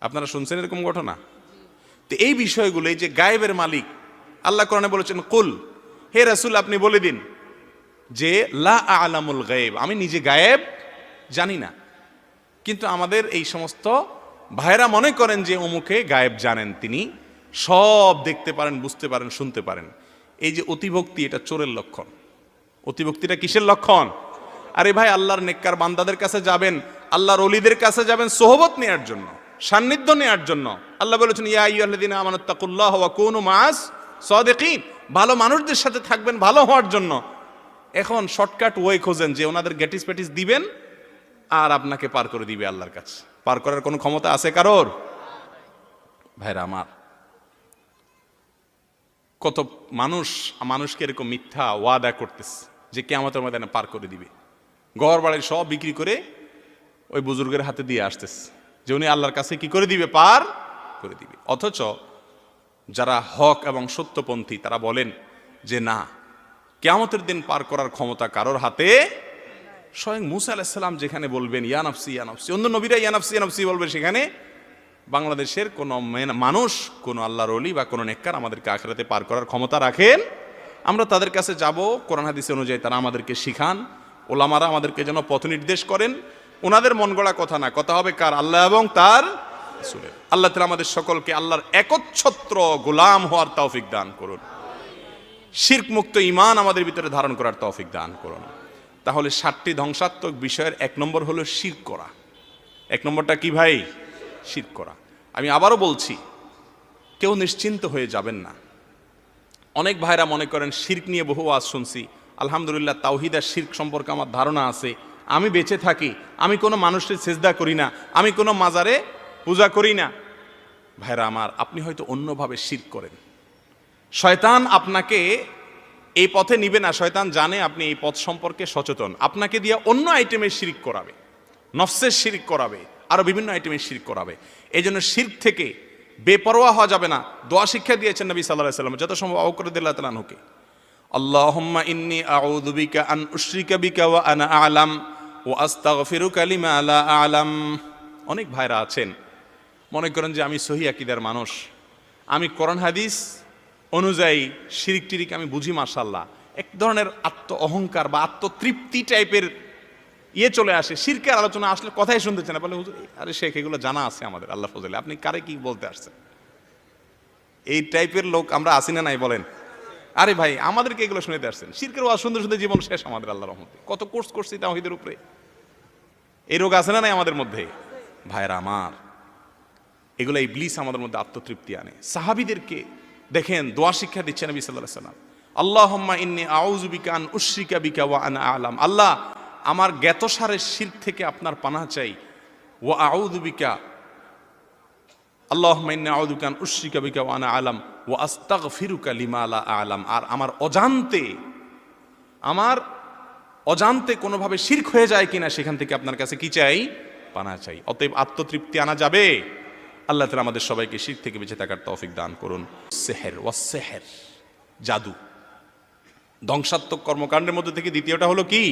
আপনারা শুনছেন এরকম ঘটনা? তো এই বিষয়গুলো, এই যে গায়েবের মালিক, আল্লাহ কোরআনে বলেছেন, কুল, হে রাসূল আপনি বলে দিন যে লা আ'লামুল গায়ব, আমি নিজে গায়েব জানি না। কিন্তু আমাদের এই সমস্ত ভাইরা মনে করেন যে অমুকে গায়েব জানেন, তিনি সব দেখতে পারেন, বুঝতে পারেন, শুনতে পারেন। এই যে অতিভক্তি, এটা চোরের লক্ষণ। অতিভক্তিটা কিসের লক্ষণ? আরে ভাই, আল্লাহর নেককার বান্দাদের কাছে যাবেন, আল্লাহর ওলিদের কাছে যাবেন সোহবত নেয়ার জন্য, সান্নিধ্য নেয়ার জন্য। আল্লাহ বলেছেন, ইয়া আইয়ুহাল্লাযীনা আমানুত্তাকুল্লাহ ওয়া কুনু মাআস সাদিকিন, ভালো মানুষদের সাথে থাকবেন ভালো হওয়ার জন্য। এখন শর্টকাট ওয়ে খোঁজেন যে ওনাদের গ্যাটিস প্যাটিস দিবেন আর আপনাকে পার করে দিবে আল্লাহর কাছে। পার করার কোনো ক্ষমতা আছে কারোর? ভাইরা আমার, কত মানুষকে এরকম মিথ্যা ওয়াদা করতেছে যে কিয়ামতের ময়দানে পার করে দিবে, ঘর বাড়ি সব বিক্রি করে ওই বুজুর্গের হাতে দিয়ে আসতেছে যে উনি আল্লাহর কাছে কি করে দিবে, পার করে দিবে। অথচ যারা হক এবং সত্যপন্থী তারা বলেন যে না, কিয়ামতের দিন পার করার ক্ষমতা কারোর হাতে। স্বয়ং মুসা আলাইহিস সালাম যেখানে বলবেন ইয়া নাফসি ইয়া নাফসি, অন্য নবীরা ইয়া নাফসি ইয়া নাফসি বলবে, সেখানে বাংলাদেশের কোন মানুষ, কোন আল্লাহর ওলি বা কোন নেককার আমাদেরকে আখিরাতে পার করার ক্ষমতা রাখেন? আমরা তাদের কাছে যাব, কোরআন হাদিস অনুযায়ী তারা আমাদেরকে শিখান, ওলামারা আমাদেরকে যেন পথ নির্দেশ করেন। ওনাদের মন গড়া কথা না, কথা হবে কার? আল্লাহ এবং তার রাসূলের। আল্লাহ তাআলা আমাদের সকলকে আল্লাহর একচ্ছত্র গোলাম হওয়ার তৌফিক দান করুন, শিরক মুক্ত ঈমান আমাদের ভিতরে ধারণ করার তৌফিক দান করুন। তাহলে 7টি ধ্বংসাত্মক বিষয়ের 1 নম্বর হলো শিরক করা। 1 নম্বরটা কি ভাই? শিরক করা। আমি আবারও বলছি, কেউ নিশ্চিন্ত হয়ে যাবেন না। অনেক ভাইরা মনে করেন শিরক নিয়ে বহু ওয়াজ শুনছি, আলহামদুলিল্লাহ তাওহীদ আর শিরক সম্পর্কে আমার ধারণা আছে, আমি বেঁচে থাকি, আমি কোনো মানুষের সেজদা করি না, আমি কোনো মাজারে পূজা করি না। ভাইরা আমার, আপনি হয়তো অন্যভাবে শিরক করেন। শয়তান আপনাকে এই পথে নিবে না, শয়তান জানে আপনি এই পথ সম্পর্কে সচেতন, আপনাকে দিয়ে অন্য আইটেমের শিরক করাবে, নফসের শিরক করাবে, আরো বিভিন্ন আইটেমের শিরক করাবে। এই জন্য শিরক থেকে বেপরোয়া হওয়া যাবে না। দোয়া শিক্ষা দিয়েছেন নবী সাল্লাল্লাহু আলাইহি ওয়াসাল্লাম, যত সম্ভব আবু বকর রাদিয়াল্লাহু তাআলা আনহুকে, আল্লাহুম্মা ইন্নী আউযু বিকা আন উশরিকা বিকা ওয়া আনা আ'লাম ওয়া আস্তাগফিরুকা লিমা লা আ'লাম। অনেক ভাইরা আছেন মনে করেন যে আমি সহিহ আকীদার মানুষ, আমি কোরআন হাদিস অনুযায়ী শিরক টিরিক আমি বুঝি, মাশাআল্লাহ, এক ধরনের আত্ম অহংকার বা আত্মতৃপ্তি টাইপের চলে আসে। শিরকের আলোচনা আসলে কথাই শুনতে চায় না, বলে হুজুর আরে শেখ এগুলো জানা আছে আমাদের, আল্লাহ ফজলে, আপনি কারে কি বলতে আসছেন? এই টাইপের লোক আমরা আসি না নাই বলেন? আরে ভাই, আমাদেরকে এগুলো শুনতে আসছেন? শিরকের ওয়াজ শুনতে শুনতে জীবন শেষ আমাদের, আল্লাহর রহমতে। কত কোর্স করছি তাওহীদের উপরে, এই রোগ আছে না নাই আমাদের মধ্যে? ভাইরা আমার, এগুলো ইবলিস আমাদের মধ্যে আত্মতৃপ্তি আনে। সাহাবীদেরকে দেখেন দোয়া শিক্ষা দিচ্ছেন নবী সাল্লাল্লাহু আলাইহি ওয়াসাল্লাম, আল্লাহুম্মা ইন্নী আউযু বিকা আন উশরিকা বিকা ওয়া আনা আ'লাম। আল্লাহ, আমার জ্ঞাতসারের শিরক থেকে আপনার পানাহ চাই। ওয়া আউযু বিকা, আল্লাহুম্মা ইন্নী আউযু বিকা আন উশরিকা বিকা ওয়া আনা আ'লাম ওয়া আস্তাগফিরুকা লিমা লা আ'লাম। আর আমার অজান্তে কোনোভাবে শিরক হয়ে যায় কিনা সেখান থেকে আপনার কাছে কি চাই? পানাহ চাই। অতএব আত্মতৃপ্তি আনা যাবে। আল্লাহ তাআলা আমাদের সবাইকে শিরক থেকে বেঁচে থাকার তৌফিক দান করুন। সেহের, জাদু, ধ্বংসাত্মক কর্মকাণ্ডের মধ্যে থেকে দ্বিতীয়টা হলো কি?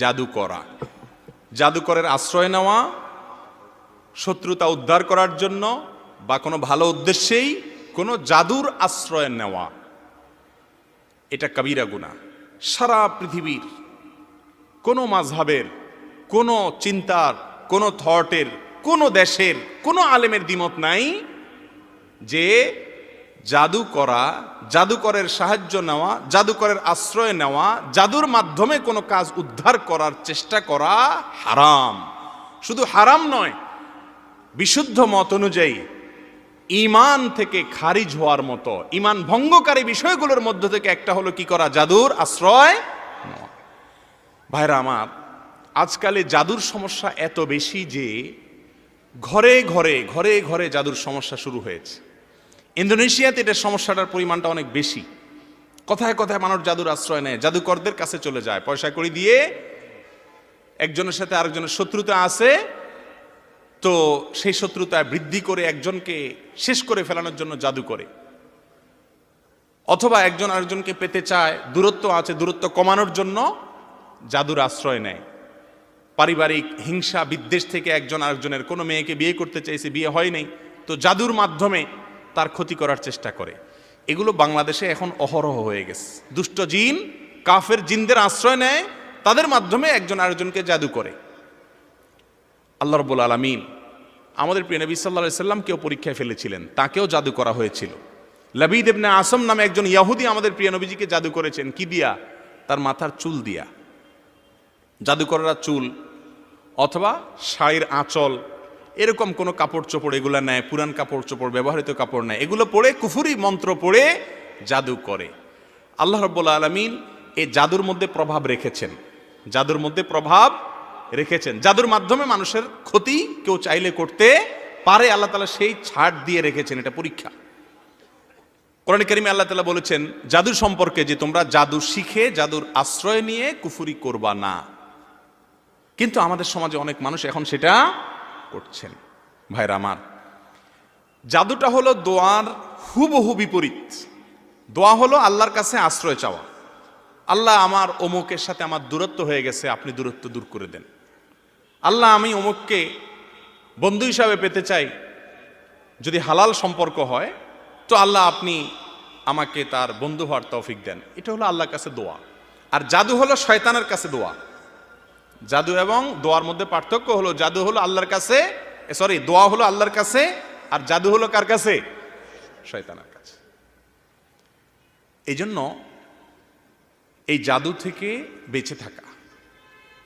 জাদু করা। জাদুকরের আশ্রয় নেওয়া, শত্রুতা উদ্ধার করার জন্য বা কোনো ভালো উদ্দেশ্যেই কোনো জাদুর আশ্রয় নেওয়া, এটা কাবীরা গুনাহ। সারা পৃথিবীর কোনো মাযহাবের, কোনো চিন্তার, কোনো থটের, কোনো দেশের, কোনো আলেমের দ্বিমত নাই যে জাদু করা, জাদুকরের সাহায্য নেওয়া, জাদুকরের আশ্রয় নেওয়া, জাদুর মাধ্যমে কোনো কাজ উদ্ধার করার চেষ্টা করা হারাম। শুধু হারাম নয়, বিশুদ্ধ মত অনুযায়ী ঈমান থেকে খারিজ হওয়ার মতো, ঈমান ভঙ্গকারী বিষয়গুলোর মধ্য থেকে একটা হলো কি করা? জাদুর আশ্রয় নেওয়া। ভাইরা আমার, আজকালে জাদুর সমস্যা এত বেশি যে ঘরে ঘরে জাদুর সমস্যা শুরু হয়েছে। ইন্দোনেশিয়াতে এটার সমস্যাটার পরিমাণটা অনেক বেশি। কথায় কথায় মানুষ জাদুর আশ্রয় নেয়, জাদুকরদের কাছে চলে যায়, পয়সা কড়ি দিয়ে। একজনের সাথে আরেকজনের শত্রুতা আছে, তো সেই শত্রুতায় বৃদ্ধি করে একজনকে শেষ করে ফেলানোর জন্য জাদু করে, অথবা একজন আরেকজনকে পেতে চায়, দূরত্ব আছে, দূরত্ব কমানোর জন্য জাদুর আশ্রয় নেয়। পারিবারিক হিংসা বিদ্বেষ থেকে একজন আরেকজনের, কোনো মেয়েকে বিয়ে করতে চাইছে, বিয়ে হয় নাই, তো জাদুর মাধ্যমে তার ক্ষতি করার চেষ্টা করে। এগুলো বাংলাদেশে এখন অহরহ হয়ে গেছে। দুষ্ট জিন, কাফের জিনদের আশ্রয় নেয়, তাদের মাধ্যমে একজন আরেকজনকে জাদু করে। আল্লাহ রাব্বুল আলামিন আমাদের প্রিয় নবী সাল্লাল্লাহু আলাইহি সাল্লামকেও পরীক্ষায় ফেলেছিলেন, তাকেও জাদু করা হয়েছিল। লাবিদ ইবনে আসম নামে একজন ইহুদি আমাদের প্রিয় নবীজিকে জাদু করেছেন। কি দিয়া? তার মাথার চুল দিয়া। জাদুকররা চুল অথবা শাড়ির আঁচল, এরকম কোনো কাপড় চোপড় এগুলো নেয়, পুরান কাপড় চোপড়, ব্যবহৃত কাপড় নেয়, এগুলো পরে কুফরি মন্ত্র পড়ে জাদু করে। আল্লাহ রাব্বুল আলামিন এই জাদুর মধ্যে প্রভাব রেখেছেন, জাদুর মধ্যে প্রভাব রেখেছেন। জাদুর মাধ্যমে মানুষের ক্ষতি কেউ চাইলে করতে পারে, আল্লাহ তাআলা সেই ছাড় দিয়ে রেখেছেন, এটা পরীক্ষা। কোরআন কারীমে আল্লাহ তাআলা বলেছেন জাদুর সম্পর্কে যে তোমরা জাদু শিখে, জাদুর আশ্রয় নিয়ে কুফরি করবা না। কিন্তু আমাদের সমাজে অনেক মানুষ এখন সেটা করছেন। ভাইরা আমার, জাদুটা হলো দোয়ার হুবহু বিপরীত। দোয়া হলো আল্লাহর কাছে আশ্রয় চাওয়া। আল্লাহ, আমার অমুকের সাথে আমার দূরত্ব হয়ে গেছে, আপনি দূরত্ব দূর করে দেন। আল্লাহ, আমি অমুককে বন্ধু হিসাবে পেতে চাই, যদি হালাল সম্পর্ক হয় তো আল্লাহ আপনি আমাকে তার বন্ধু হওয়ার তৌফিক দেন। এটা হলো আল্লাহর কাছে দোয়া। আর জাদু হলো শয়তানের কাছে দোয়া। জাদু এবং দোয়ার মধ্যে পার্থক্য হলো, জাদু হলো আল্লাহর কাছে, দোয়া হলো আল্লাহর কাছে, আর জাদু হলো কার কাছে? শয়তানের কাছে। এই জন্য এই জাদু থেকে বেঁচে থাকা,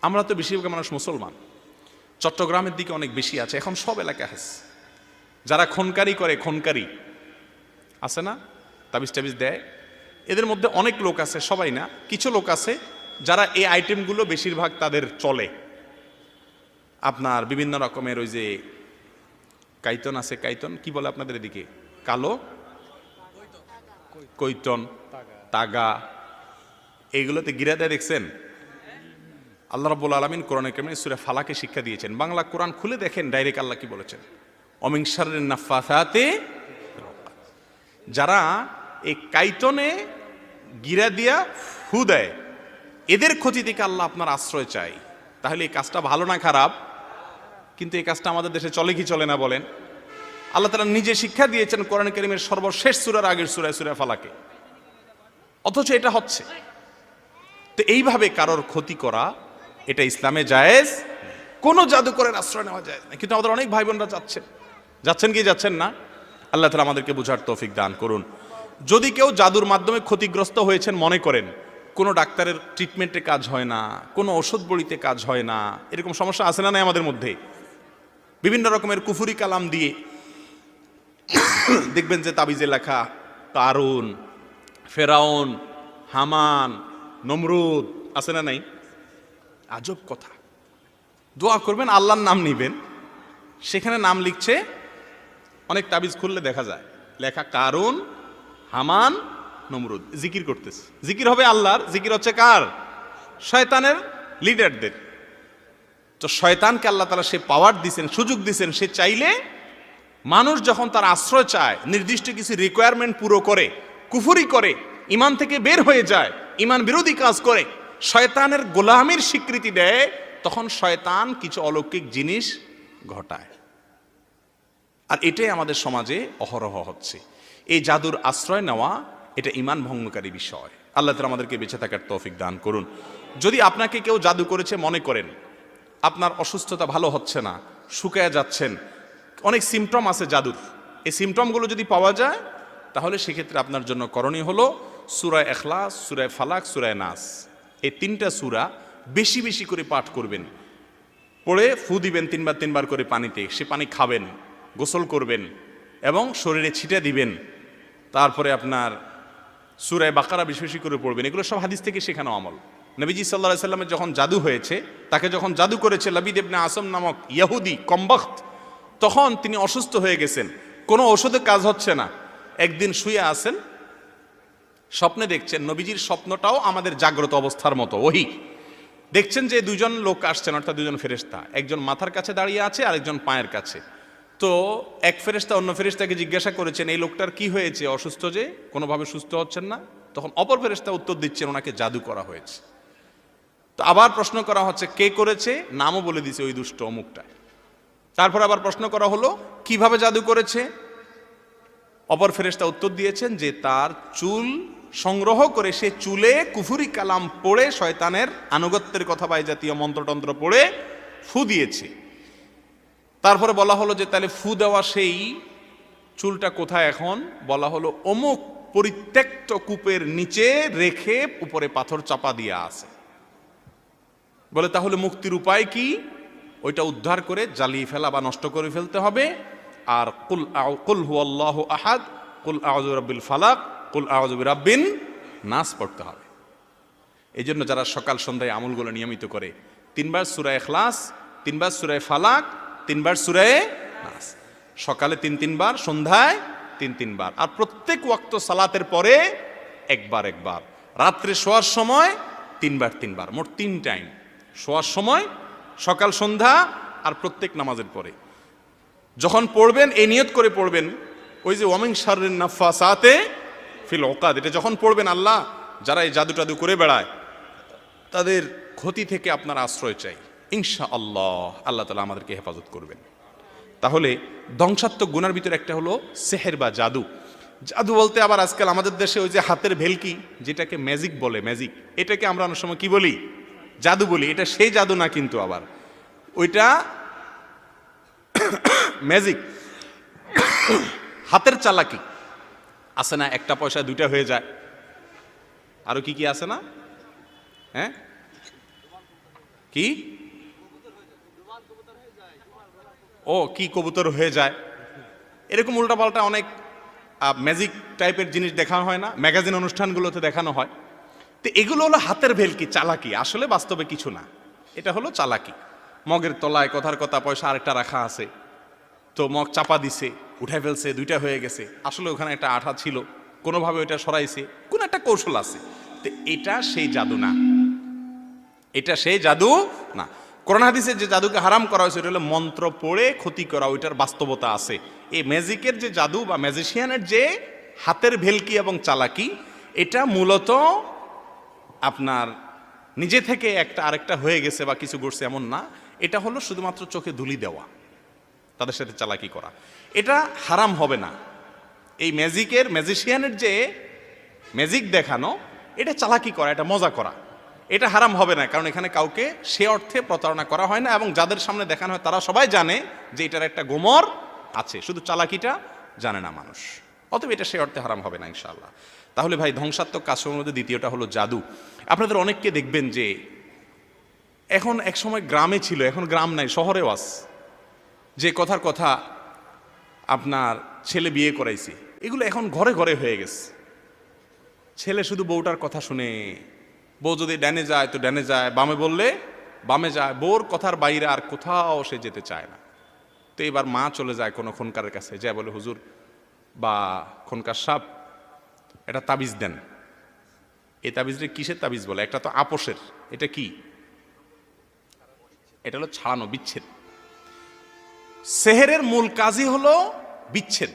আমরা তো বেশিরভাগ মানুষ মুসলমান, চট্টগ্রামের দিকে অনেক বেশি আছে, এখন সব এলাকায় আছে। যারা খুনকারি করে, খুনকারি আছে না, তাবিজ টাবিজ দেয়, এদের মধ্যে অনেক লোক আছে, সবাই না, কিছু লোক আছে যারা এই আইটেমগুলো বেশিরভাগ তাদের চলে। আপনার বিভিন্ন রকমের ওই যে কাইতন আছে, কাইতন কি বলে আপনাদের এদিকে? কালো কৈতন, তাগা, এইগুলোতে গিরা দেয়, দেখছেন? আল্লাহ রাব্বুল আলামিন কোরআনে কারিমে সূরা ফালাকে শিক্ষা দিয়েছেন। বাংলা কোরআন খুলে দেখেন, ডাইরেক্ট আল্লাহ কি বলেছেন? অমিন শাররিন নাফাসাতি, যারা এই কাইতনে গিরা দিয়া ফু দেয়, এদের ক্ষতি থেকে আল্লাহ আপনার আশ্রয় চাই। তাহলে এই কাজটা ভালো না খারাপ? কিন্তু এই কাজটা আমাদের দেশে চলে কি চলে না বলেন? আল্লাহ তাআলা নিজে শিক্ষা দিয়েছেন কোরআন কারীমের সর্বশেষ সূরার আগের সূরা, সূরা ফালাকে, অথচ এটা হচ্ছে। তো এইভাবে কারোর ক্ষতি করা, এটা ইসলামে জায়েজ। কোনো জাদুকরের আশ্রয় নেওয়া যায় না। কিন্তু আমাদের অনেক ভাই বোনরা যাচ্ছেন কি যাচ্ছেন না? আল্লাহ তাআলা আমাদেরকে বোঝার তৌফিক দান করুন। যদি কেউ জাদুর মাধ্যমে ক্ষতিগ্রস্ত হয়েছেন মনে করেন, কোনো ডাক্তারের ট্রিটমেন্টে কাজ হয় না, কোনো ওষুধ বড়িতে কাজ হয় না, এরকম সমস্যা আছে না নাই আমাদের মধ্যে? বিভিন্ন রকমের কুফরি কালাম দিয়ে দেখবেন যে তাবিজে লেখা, কারুন, ফেরাউন, হামান, নমরুদ, আছে না নাই? আজব কথা। দোয়া করবেন, আল্লাহর নাম নিবেন, সেখানে নাম লিখছে, অনেক তাবিজ খুললে দেখা যায় লেখা কারুন, হামান, নমরুদ। জিকির করতেছে। জিকির হবে আল্লাহর, জিকির হচ্ছে কার? শয়তানের লিডারদের। তো শয়তানকে আল্লাহ তাআলা সে পাওয়ার দিছেন, সুযোগ দিছেন, সে চাইলে মানুষ যখন তার আশ্রয় চায়, নির্দিষ্ট কিছু রিকোয়ারমেন্ট পুরো করে, কুফরি করে, ইমান থেকে বের হয়ে যায়, ইমান বিরোধী কাজ করে, শয়তানের গোলামির স্বীকৃতি দেয়, তখন শয়তান কিছু অলৌকিক জিনিস ঘটায়। আর এটাই আমাদের সমাজে অহরহ হচ্ছে। এই জাদুর আশ্রয় নেওয়া এটা ঈমান ভঙ্গকারী বিষয়। আল্লাহ তাআলা আমাদেরকে বেঁচে থাকার তৌফিক দান করুন। যদি আপনাকে কেউ জাদু করেছে মনে করেন, আপনার অসুস্থতা ভালো হচ্ছে না, শুকায় যাচ্ছেন, অনেক সিমটম আছে জাদুর, এই সিমটমগুলো যদি পাওয়া যায়, তাহলে সেক্ষেত্রে আপনার জন্য করণীয় হলো সূরা ইখলাস, সূরা ফালাক, সূরা নাস, এই তিনটা সূরা বেশি বেশি করে পাঠ করবেন, পড়ে ফু দিবেন তিনবার করে পানিতে, সে পানি খাবেন, গোসল করবেন এবং শরীরে ছিটা দিবেন। তারপরে আপনার সূরা বাকারা বেশি বেশি করে পড়বেন। এগুলো সব হাদিস থেকে শেখানো আমল। নবীজি সাল্লাল্লাহু আলাইহি সাল্লামের যখন জাদু হয়েছে, তাকে যখন জাদু করেছে লাবিদ ইবনে আসম নামক ইহুদি কমবখত, তখন তিনি অসুস্থ হয়ে গেছেন, কোনো ওষুধে কাজ হচ্ছে না। একদিন শুয়ে আছেন, স্বপ্নে দেখছেন, নবীজির স্বপ্নটাও আমাদের জাগ্রত অবস্থার মতো ওহী। দেখছেন যে দুজন লোক আসছেন, অর্থাৎ দুজন ফেরেশতা, একজন মাথার কাছে দাঁড়িয়ে আছে, আরেকজন পায়ের কাছে। তো এক ফেরেশতা অন্য ফেরেশতাকে জিজ্ঞাসা করেছেন, এই লোকটার কি হয়েছে, অসুস্থ যে, কোনোভাবে সুস্থ হচ্ছেন না। তখন অপর ফেরেশতা উত্তর দিচ্ছেন, ওনাকে জাদু করা হয়েছে। তো আবার প্রশ্ন করা হচ্ছে, কে করেছে, নামও বলে দিছে, ওই দুষ্ট অমুকটা। তারপর আবার প্রশ্ন করা হলো, কিভাবে জাদু করেছে। অপর ফেরেশতা উত্তর দিয়েছেন যে তার চুল সংগ্রহ করে সে চুলে কুফরি কালাম পড়ে, শয়তানের আনুগত্যের কথা বা এই জাতীয় মন্ত্রতন্ত্র পড়ে ফু দিয়েছে। তারপরে বলা হলো যে তাহলে ফু দেওয়া সেই চুলটা কোথায় এখন? বলা হলো অমুক পরিত্যক্ত কূপের নিচে রেখে উপরে পাথর চাপা দিয়ে আছে। বলে তাহলে মুক্তির উপায় কি? ওইটা উদ্ধার করে জ্বালিয়ে ফেলা বা নষ্ট করে ফেলতে হবে। আর কুল হুয়াল্লাহু আহাদ, কুল আউযু বিরাব্বিল ফালাক, কুল আউযু বিরাব্বিন নাস পড়তে হবে। এই জন্য যারা সকাল সন্ধ্যায় আমলগুলো নিয়মিত করে, 3 বার সূরা ইখলাস, 3 বার সূরা ফালাক, 3 বার সূরা নাস, সকালে 3 বার, সন্ধ্যায় 3 বার, আর প্রত্যেক ওয়াক্ত সালাতের পরে একবার, রাত্রে শোয়ার সময় 3 বার, মোট 3 টাইম, শোয়ার সময়, সকাল সন্ধ্যা, আর প্রত্যেক নামাজের পরে। যখন পড়বেন এই নিয়ত করে পড়বেন, ওই যে ওয়ামিন শাররিন নাফাসাতে ফিল উকাদ, এটা যখন পড়বেন, আল্লাহ যারা এই জাদু টাদু করে বেড়ায় তাদের ক্ষতি থেকে আপনার আশ্রয় চাই, ইনশাআল্লাহ আল্লাহ তাআলা আমাদেরকে হেফাজত করবেন। তাহলে ধ্বংসাত্মক গুনার ভিতরে একটা হলো সেহের বা জাদু। জাদু বলতে আবার আজকাল আমাদের দেশে ওই যে হাতের ভেলকি, যেটাকে ম্যাজিক বলে, ম্যাজিক, এটাকে আমরা অনেক সময় কি বলি? জাদু বলি। এটা সেই জাদু না, কিন্তু আবার ওইটা ম্যাজিক, হাতের চালাকি আছে না, 1 পয়সা 2টা হয়ে যায়, আরো কি কি আছে না, হ্যাঁ কি, ও কি কবুতর হয়ে যায়, এরকম উল্টাপাল্টা অনেক ম্যাজিক টাইপের জিনিস দেখানো হয় না, ম্যাগাজিন অনুষ্ঠানগুলোতে দেখানো হয়। তো এগুলো হলো হাতের ভেলকি, চালাকি, আসলে বাস্তবে কিছু না, এটা হলো চালাকি। মগের তলায় কথার কথা পয়সা আরেকটা রাখা আছে, তো মগ চাপা দিছে, উঠে ফেলছে, 2টা হয়ে গেছে, আসলে ওখানে একটা আঠা ছিল, কোনোভাবে ওইটা সরাইছে, কোন একটা কৌশল আছে। তো এটা সেই জাদু না, এটা সেই জাদু না। কোরআন হাদিসে যে জাদুকে হারাম করা হয়েছে এটা হলো মন্ত্র পড়ে ক্ষতি করা, ওইটার বাস্তবতা আছে। এই ম্যাজিকের যে জাদু বা ম্যাজিশিয়ানের যে হাতের ভেলকি এবং চালাকি, এটা মূলত আপনার নিজে থেকে একটা আরেকটা হয়ে গেছে বা কিছু করছে এমন না, এটা হলো শুধুমাত্র চোখে ধুলি দেওয়া, তাদের সাথে চালাকি করা। এটা হারাম হবে না। এই ম্যাজিশিয়ানের যে ম্যাজিক দেখানো, এটা চালাকি করা, এটা মজা করা, এটা হারাম হবে না, কারণ এখানে কাউকে সে অর্থে প্রতারণা করা হয় না, এবং যাদের সামনে দেখানো হয় তারা সবাই জানে যে এটার একটা গোমর আছে, শুধু চালাকিটা জানে না মানুষ। অতএব এটা সে অর্থে হারাম হবে না ইনশাআল্লাহ। তাহলে ভাই, ধ্বংসাত্মক কাজের মধ্যে দ্বিতীয়টা হলো জাদু। আপনাদের অনেককে দেখবেন যে এখন, এক সময় গ্রামে ছিল, এখন গ্রাম নাই, শহরেও আছে, যে কথার কথা আপনার ছেলে বিয়ে করাইছে, এগুলো এখন ঘরে ঘরে হয়ে গেছে। ছেলে শুধু বউটার কথা শুনে, বউ যদি ডানে যায় তো ডানে যায়, বামে বললে বামে যায়, বউর কথার বাইরে আর কোথাও সে যেতে চায় না। তো এবার মা চলে যায় কোনো খনকারের কাছে, যায় বলে হুজুর বা খনকার সাহেব এটা তাবিজ দেন। এই তাবিজটা কিসের তাবিজ বলে? একটা তো আপোষের, এটা কি? এটা হলো ছাড়ানো, বিচ্ছেদ। সেহেরের মূল কাজই হলো বিচ্ছেদ।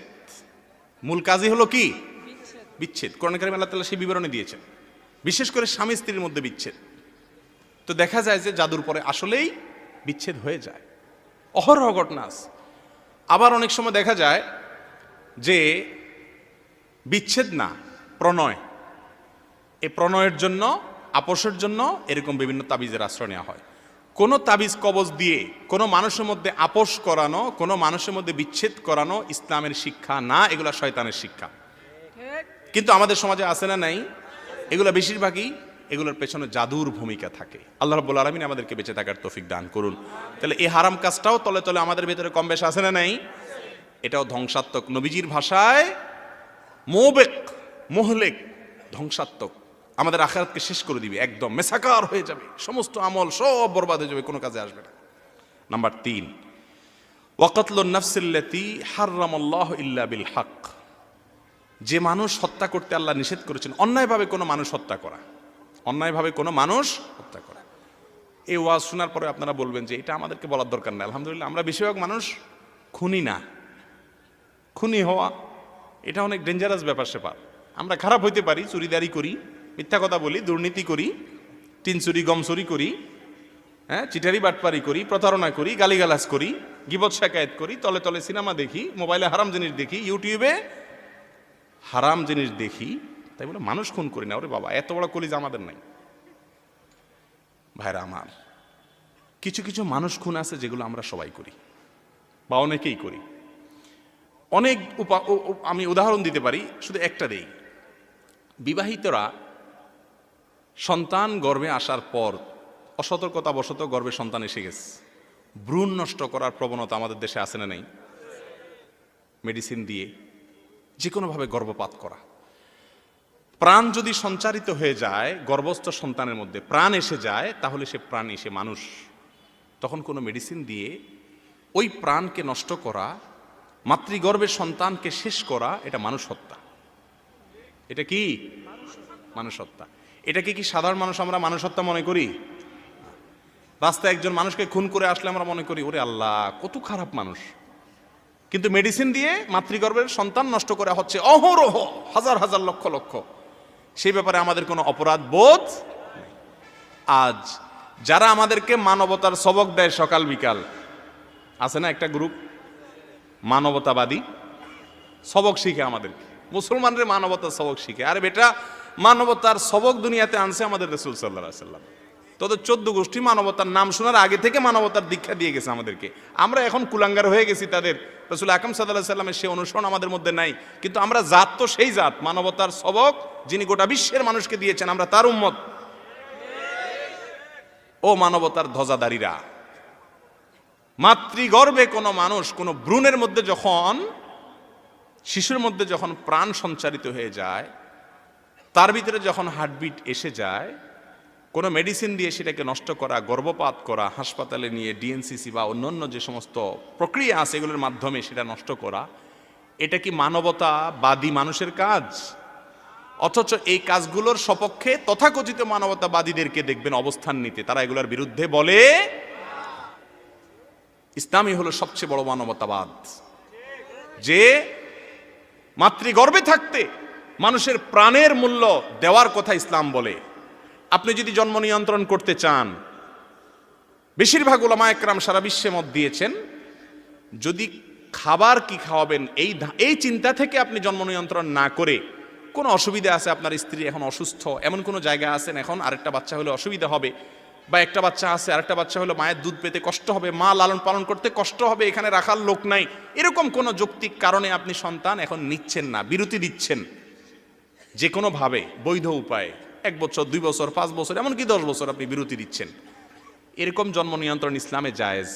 মূল কাজই হলো কি? বিচ্ছেদ। কোরআন কারীমে আল্লাহ তাআলা সেই বিবরণী দিয়েছেন, বিশেষ করে স্বামী স্ত্রীর মধ্যে বিচ্ছেদ। তো দেখা যায় যে জাদুর পরে আসলেই বিচ্ছেদ হয়ে যায়, অহরহ ঘটনা আছে। আবার অনেক সময় দেখা যায় যে বিচ্ছেদ না, প্রণয়, এই প্রণয়ের জন্য, আপোষের জন্য এরকম বিভিন্ন তাবিজের আশ্রয় নেওয়া হয়। কোনো তাবিজ কবজ দিয়ে কোনো মানুষের মধ্যে আপোষ করানো, কোনো মানুষের মধ্যে বিচ্ছেদ করানো ইসলামের শিক্ষা না, এগুলা শয়তানের শিক্ষা। কিন্তু আমাদের সমাজে আছে না নাই? এগুলো বেশিরভাগই, এগুলোর পেছনে জাদুর ভূমিকা থাকে। আল্লাহ রাব্বুল আলামিন আমাদেরকে বেঁচে থাকার তৌফিক দান করুন। তাহলে এই হারাম কাজটাও তলে তলে আমাদের ভেতরে কম বেশ আছে না নাই? এটাও ধ্বংসাত্মক। নবীজির ভাষায় মোবেক, মোহলেক, ধ্বংসাত্মক। আমাদের আখিরাতকে শেষ করে দিবে, একদম মেসাকার হয়ে যাবে, সমস্ত আমল সব বরবাদ হয়ে যাবে, কোনো কাজে আসবে না। নাম্বার 3, ওয়াকাতলুন নাফসিল্লাতী হারামাল্লাহু ইল্লা বিল হক। যে মানুষ হত্যা করতে আল্লাহ নিষেধ করেছেন, অন্যায়ভাবে কোনো মানুষ হত্যা করা, অন্যায়ভাবে কোনো মানুষ হত্যা করা। এই ওয়াজ শোনার পরে আপনারা বলবেন যে এটা আমাদেরকে বলার দরকার নেই। আলহামদুলিল্লাহ, আমরা বেশিরভাগ মানুষ খুনি না। খুনি হওয়া এটা অনেক ডেঞ্জারাস ব্যাপার স্যাপার। আমরা খারাপ হইতে পারি, চুরিদারি করি, মিথ্যা কথা বলি, দুর্নীতি করি, টিন চুরি গম চুরি করি, হ্যাঁ, চিটারি বাটপারি করি, প্রতারণা করি, গালিগালাজ করি, গীবত শাকায়েত করি, তলে তলে সিনেমা দেখি, মোবাইলে হারাম জিনিস দেখি, ইউটিউবে হারাম জিনিস দেখি, তাই বলে মানুষ খুন করি না। ওরে বাবা, এত বড় কলিজা আমাদের নাই। ভাইরা আমার, কিছু কিছু মানুষ খুন আছে যেগুলো আমরা সবাই করি বা অনেকেই করি। অনেক আমি উদাহরণ দিতে পারি, শুধু একটা দেই। বিবাহিতরা সন্তান গর্ভে আসার পর অসতর্কতাবশত গর্ভে সন্তান এসে গেছে, ভ্রূণ নষ্ট করার প্রবণতা আমাদের দেশে আছে না নেই? মেডিসিন দিয়ে যে কোনোভাবে গর্ভপাত করা। প্রাণ যদি সঞ্চারিত হয়ে যায় গর্ভস্থ সন্তানের মধ্যে, প্রাণ এসে যায়, তাহলে সে প্রাণী, সে মানুষ। তখন কোনো মেডিসিন দিয়ে ওই প্রাণকে নষ্ট করা, মাতৃগর্ভের সন্তানকে শেষ করা, এটা মানুষ হত্যা। এটা কি মানুষ হত্যা? এটাকে কি সাধারণ মানুষ আমরা মানুষ হত্যা মনে করি? রাস্তায় একজন মানুষকে খুন করে আসলে আমরা মনে করি ওরে আল্লাহ কত খারাপ মানুষ। কিন্তু মেডিসিন দিয়ে মাতৃগর্ভের সন্তান নষ্ট করা হচ্ছে অহরহ, হাজার হাজার লক্ষ লক্ষ। সেই ব্যাপারে আমাদের কোনো অপরাধ বোধ নেই। আজ যারা আমাদেরকে মানবতার সবক দেয় সকাল বিকাল, আছে না একটা গ্রুপ মানবতাবাদী, সবক শিখে আমাদেরকে, মুসলমানদের মানবতার সবক শিখে। আরে বেটা, মানবতার সবক দুনিয়াতে আনছে আমাদের রাসূল সাল্লাল্লাহু আলাইহি ওয়াসাল্লাম। তোদের 14 গোষ্ঠী মানবতার নাম শোনার আগে থেকে মানবতার দীক্ষা দিয়ে গেছে আমাদেরকে। আমরা এখন কুলাঙ্গার হয়ে গেছি তাদের। রাসূল আকরাম সাল্লাল্লাহু আলাইহি ওয়াসাল্লামের সেই অনুসরণ আমাদের মধ্যে নাই। কিন্তু আমরা জাত তো সেই জাত, মানবতার সবক যিনি গোটা বিশ্বের মানুষকে দিয়েছেন, আমরা তার উম্মত। ও মানবতার ধ্বজাধারীরা, মাতৃগর্ভে কোনো মানুষ, কোনো ভ্রূণের মধ্যে যখন, শিশুর মধ্যে যখন প্রাণ সঞ্চারিত হয়ে যায়, তার ভিতরে যখন হার্টবিট এসে যায়, কোনো মেডিসিন দিয়ে সেটাকে নষ্ট করা, গর্ভপাত করা, হাসপাতালে নিয়ে ডিএনসিসি বা অন্যান্য যে সমস্ত প্রক্রিয়া আছে এগুলোর মাধ্যমে সেটা নষ্ট করা, এটা কি মানবতাবাদী মানুষের কাজ? অথচ এই কাজগুলোর সপক্ষে তথাকথিত মানবতাবাদীদেরকে দেখবেন অবস্থান নিতে, তারা এগুলোর বিরুদ্ধে বলে। ইসলামই হলো সবচেয়ে বড় মানবতাবাদ, যে মাতৃগর্ভে থাকতে মানুষের প্রাণের মূল্য দেওয়ার কথা ইসলাম বলে। আপনি যদি জন্ম নিয়ন্ত্রণ করতে চান, বেশিরভাগ উলামায়ে কেরাম সারা বিশ্বে মত দিয়েছেন, যদি খাবার কি খাওয়াবেন এই চিন্তা থেকে আপনি জন্ম নিয়ন্ত্রণ না করে, কোনো অসুবিধা আছে, আপনার স্ত্রী এখন অসুস্থ, এমন কোনো জায়গায় আছেন এখন আরেকটা বাচ্চা হলে অসুবিধা হবে, বা একটা বাচ্চা আছে আরেকটা বাচ্চা হলে মায়ের দুধ পেতে কষ্ট হবে, মা লালন পালন করতে কষ্ট হবে, এখানে রাখার লোক নাই, এরকম কোনো যৌক্তিক কারণে আপনি সন্তান এখন নিচ্ছেন না, বিরতি দিচ্ছেন, যে কোনোভাবে বৈধ উপায়ে 1 বছর 2 বছর 5 বছর এমনকি 10 বছর আপনি বিরতি দিচ্ছেন, এরকম জন্ম নিয়ন্ত্রণ ইসলামে জায়েজ।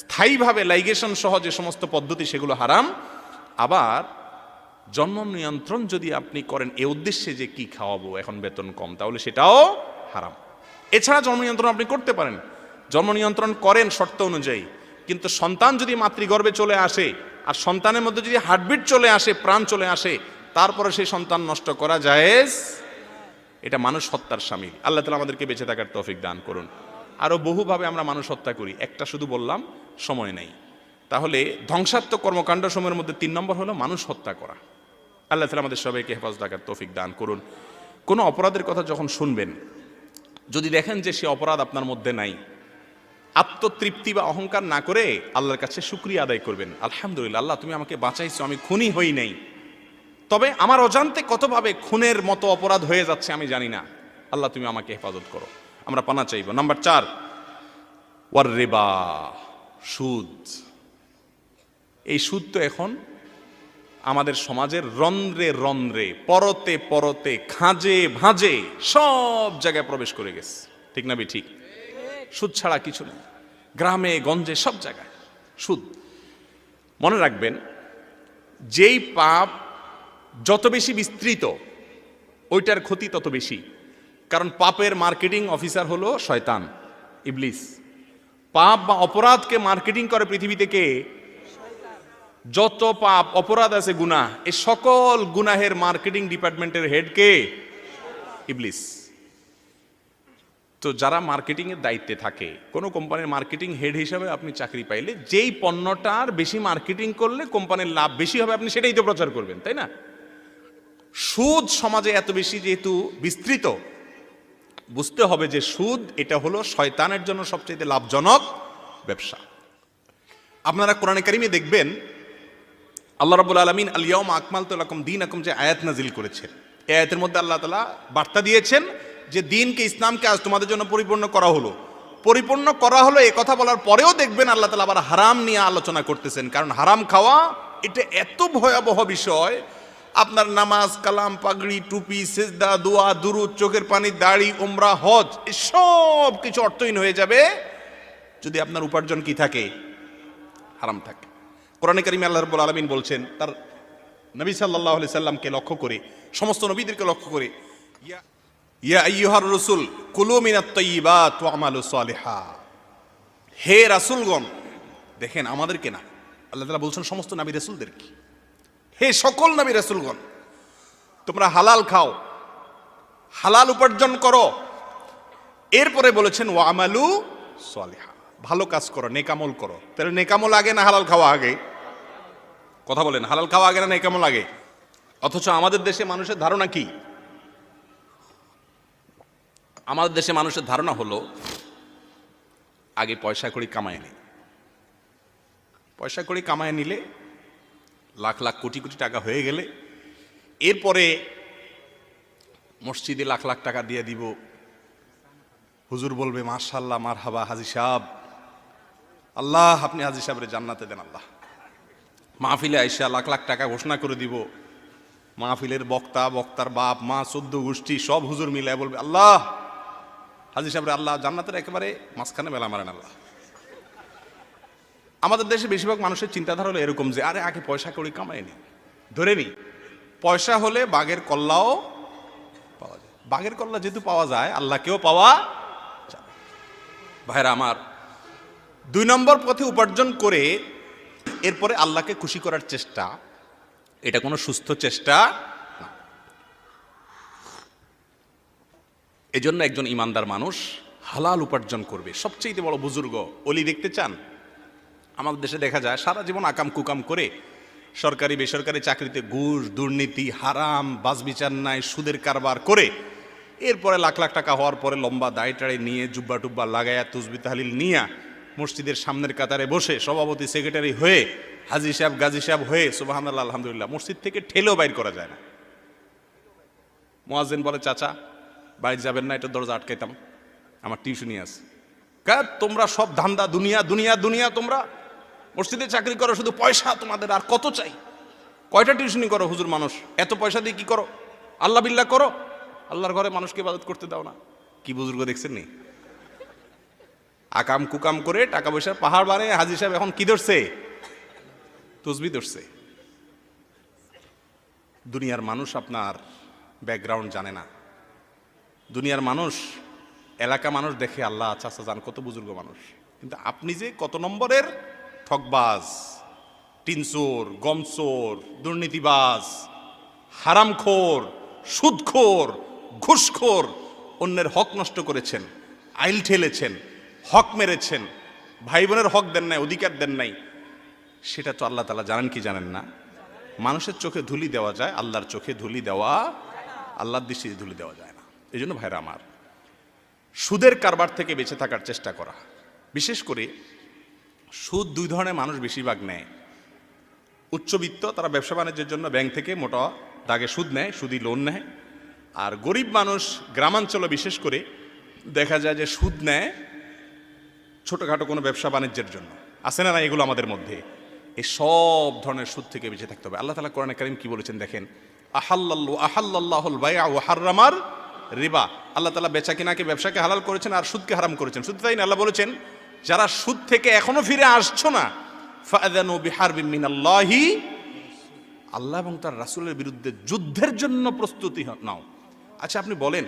স্থায়ীভাবে লাইগেশন সহ যে সমস্ত পদ্ধতি সেগুলো হারাম। আবার জন্ম নিয়ন্ত্রণ যদি আপনি করেন এ উদ্দেশ্যে যে কি খাওয়াবো এখন বেতন কম, তাহলে সেটাও হারাম। এছাড়া জন্ম নিয়ন্ত্রণ আপনি করতে পারেন, জন্ম নিয়ন্ত্রণ করেন শর্ত অনুযায়ী, কিন্তু সন্তান যদি মাতৃগর্ভে চলে আসে আর সন্তানের মধ্যে যদি হার্টবিট চলে আসে, প্রাণ চলে আসে, তারপরে সেই সন্তান নষ্ট করা জায়েজ, এটা মানুষ হত্যার শামিল। আল্লাহ তাআলা আমাদেরকে বেঁচে থাকার তৌফিক দান করুন। আরো বহুভাবে আমরা মানুষ হত্যা করি, একটা শুধু বললাম, সময় নেই। তাহলে ধ্বংসাত্মক কর্মকাণ্ড সময়ের মধ্যে 3 নম্বর হলো মানুষ হত্যা করা। আল্লাহ তাআলা আমাদের সবাইকে হেফাজত রাখার তৌফিক দান করুন। কোনো অপরাধের কথা যখন শুনবেন, যদি দেখেন যে সে অপরাধ আপনার মধ্যে নাই, আত্মতৃপ্তি বা অহংকার না করে আল্লাহর কাছে শুকরিয়া আদায় করবেন। আলহামদুলিল্লাহ, আল্লাহ তুমি আমাকে বাঁচাইছো, আমি খুনি হই নাই, তবে আমার অজান্তে কতভাবে খুনের মতো অপরাধ হয়ে যাচ্ছে আমি জানি না, আল্লাহ তুমি আমাকে হেফাজত করো, আমরা পানা চাইব। নাম্বার 4, ওয়ার রিবা, সুদ। এই সুদ তো এখন আমাদের সমাজের রন্ধ্রে রন্ধ্রে, পরতে পরতে, খাঁজে ভাঁজে সব জায়গায় প্রবেশ করে গেছে, ঠিক না? ঠিক। সুদ ছাড়া কিছু নেই, গ্রামে গঞ্জে সব জায়গায় সুদ। মনে রাখবেন, যেই পাপ যত বেশি বিস্তৃত ওইটার ক্ষতি তত বেশি, কারণ পাপের মার্কেটিং অফিসার হলো শয়তান, ইবলিস। পাপ বা অপরাধকে মার্কেটিং করে পৃথিবী থেকে। যত পাপ অপরাধ আছে, গুনাহ, এই সকল গুনাহের মার্কেটিং ডিপার্টমেন্টের হেড কে? ইবলিস। তো যারা মার্কেটিং এর দায়িত্বে থাকে, কোন কোম্পানির মার্কেটিং হেড হিসাবে আপনি চাকরি পাইলে, যেই পণ্যটার বেশি মার্কেটিং করলে কোম্পানির লাভ বেশি হবে, আপনি সেটাই তো প্রচার করবেন, তাই না? সুদ সমাজে এত বেশি যেহেতু বিস্তৃত, বুঝতে হবে যে সুদ এটা হলো শয়তানের জন্য সবচেয়ে লাভজনক ব্যবসা। আপনারা কোরআনে কারিমে দেখবেন আল্লাহ রাব্বুল আলামিন আল ইয়াউমা আকমালতু লাকুম দীনাকুম যে আয়াত নাজিল করেছেন, এই আয়াতের মধ্যে আল্লাহ তাআলা বার্তা দিয়েছেন যে দিনকে, ইসলামকে আজ তোমাদের জন্য পরিপূর্ণ করা হলো। পরিপূর্ণ করা হলো এই কথা বলার পরেও দেখবেন আল্লাহ তাআলা আবার হারাম নিয়ে আলোচনা করতেছেন, কারণ হারাম খাওয়া এটা এত ভয়াবহ বিষয়। আপনার নামাজ, কালাম, পাগড়ি, টুপি, সিজদা, দোয়া, দুরূদ, চোখের পানি, দাড়ি, উমরা, হজ, সব কিছু অর্থহীন হয়ে যাবে যদি আপনার উপার্জন কি থাকে? হারাম থাকে। কোরআনে কারিমে আল্লাহ রাব্বুল আলামিন বলছেন তার নবী সাল্লাল্লাহু আলাইহি সাল্লামকে লক্ষ্য করে, সমস্ত নবীদেরকে লক্ষ্য করে, ইয়া আইয়ুহার রাসূল কুলু মিনাত তাইয়্যিবাত ওয়া আমালু সালিহা। হে রাসূলগণ, দেখেন আমাদেরকে না, আল্লাহ তাআলা বলছেন সমস্ত নবী রাসূলদেরকে, হে সকল নবী রাসূলগণ, তোমরা হালাল খাও, হালাল উপার্জন করো। এরপরে বলেছেন ওয়া আমালু সালিহা, ভালো কাজ করো, নেকামল করো। তাহলে নেকামল আগে না হালাল খাওয়া আগে? কথা বলেন, হালাল খাওয়া আগে না নেকামল আগে? অথচ আমাদের দেশে মানুষের ধারণা কি? আমাদের দেশে মানুষের ধারণা হলো আগে পয়সা কড়ি কামায় নেই, পয়সা কড়ি কামায় নিলে, লাখ লাখ কোটি কোটি টাকা হয়ে গেলে এরপরে মসজিদে লাখ লাখ টাকা দিয়ে দিব, হুজুর বলবে মাশাআল্লাহ মারহাবা হাজী সাহেব, আল্লাহ আপনি হাজী সাহেবের জান্নাতে দেন আল্লাহ। মাহফিলে আইসা লাখ লাখ টাকা ঘোষণা করে দিব, মাহফিলের বক্তা, বক্তার বাপ মা 14 গোষ্ঠী সব হুজুর মিলে বলবে আল্লাহ হাজী সাহেবের আল্লাহ জান্নাতের একেবারে মাঝখানে বেলা মারেন আল্লাহ। আমাদের দেশে বেশিরভাগ মানুষের চিন্তাধারা হলো এরকম যে আরে আগে পয়সা কড়ি কামায়নি, ধরে নি পয়সা হলে বাঘের কল্লাও পাওয়া যায়, বাঘের কল্লা যেহেতু পাওয়া যায় আল্লাহকেও পাওয়া যাবে। ভাইরা আমার, 2 নম্বর পথে উপার্জন করে এরপরে আল্লাহকে খুশি করার চেষ্টা, এটা কোনো সুস্থ চেষ্টা না। এজন্য একজন ইমানদার মানুষ হালাল উপার্জন করবে। সবচেয়ে বড় বুজুর্গ অলি দেখতে চান? আমাদের দেশে দেখা যায় সারা জীবন আকাম কুকাম করে সরকারি বেসরকারি চাকরিতে ঘুষ, দুর্নীতি, হারাম, বাজবিচার নাই, সুদের কারবার করে এরপরে লাখ লাখ টাকা হওয়ার পরে লম্বা দাড়ি টাড়ি নিয়ে, জুব্বা টুব্বা লাগাইয়া, তুসবি তাহলিল নিয়া মসজিদের সামনের কাতারে বসে সভাপতি সেক্রেটারি হয়ে, হাজী সাহেব গাজী সাহেব হয়ে সুবহানাল্লাহ আলহামদুলিল্লাহ, মসজিদ থেকে ঠেলেও বাইর করা যায় না। মুয়াজ্জিন বলে চাচা বাড়ি যাবেন না, এটা দরজা আটকাইতাম, আমার টিউশনি আছে। তোমরা সব ধান্দা দুনিয়া দুনিয়া দুনিয়া, তোমরা মসজিদে চাকরি করো, শুধু পয়সা তোমাদের, আর কত চাই? কয়টা টিউশনি করো হুজুর মানুষ, এত পয়সা দিয়ে কি করো? আল্লাহ বিল্লাহ করো, আল্লাহর ঘরে মানুষকে ইবাদত করতে দাও না। কি বুজুর্গ দেখছেন নি? আকাম কুকাম করে টাকা পয়সার পাহাড় বাড়ে। হাজী সাহেব এখন কি ধরছে? তসবি ধরছে। দুনিয়ার মানুষ আপনার ব্যাকগ্রাউন্ড জানে না। দুনিয়ার মানুষ, এলাকা মানুষ দেখে আল্লাহ আচ্ছা আচ্ছা জান কত বুজুর্গ মানুষ, কিন্তু আপনি যে কত নম্বরের ঠকবাজ, টিনচোর, গমচোর, দুর্নীতিবাজ, হারামখোর, সুদখোর, ঘুষখোর, অন্যের হক নষ্ট করেছেন, আইল ঠেলেছেন, হক মেরেছেন, ভাই বোনের হক দেন নাই, অধিকার দেন নাই, সেটা তো আল্লাহ তাআলা জানেন কি জানেন না? মানুষের চোখে ধুলি দেওয়া যায়, আল্লাহর চোখে ধুলি দেওয়া, আল্লাহর দৃষ্টিতে ধুলি দেওয়া যায় না। এই জন্য ভাইরা আমার, সুদের কারবার থেকে বেঁচে থাকার চেষ্টা করা। বিশেষ করে সুদ দুই ধরনের মানুষ বেশিরভাগ নেয়। উচ্চবিত্ত, তারা ব্যবসা বাণিজ্যের জন্য ব্যাংক থেকে মোটা দাগে সুদ নেয়, সুদি লোন নেয়। আর গরিব মানুষ গ্রামাঞ্চলে বিশেষ করে দেখা যায় যে সুদ নেয় ছোটোখাটো কোনো ব্যবসা বাণিজ্যের জন্য। আছে না এগুলো আমাদের মধ্যে? এই সব ধরনের সুদ থেকে বেঁচে থাকতে হবে। আল্লাহ তাআলা কোরআনে কারীম কি বলেছেন দেখেন, আহাল্লাল্লাহুল বাইআ ওয়া হাররামার রিবা। আল্লাহ তাআলা বেচা কিনাকে, ব্যবসাকে হালাল করেছেন আর সুদকে হারাম করেছেন। শুধু তাই না, আল্লাহ বলেছেন যারা সুদ থেকে এখনো ফিরে আসছো না, ফাআযানু বিহারবিন মিনাল্লাহি, আল্লাহ এবং তার রাসূলের বিরুদ্ধে যুদ্ধের জন্য প্রস্তুতি নাও। আচ্ছা আপনি বলেন,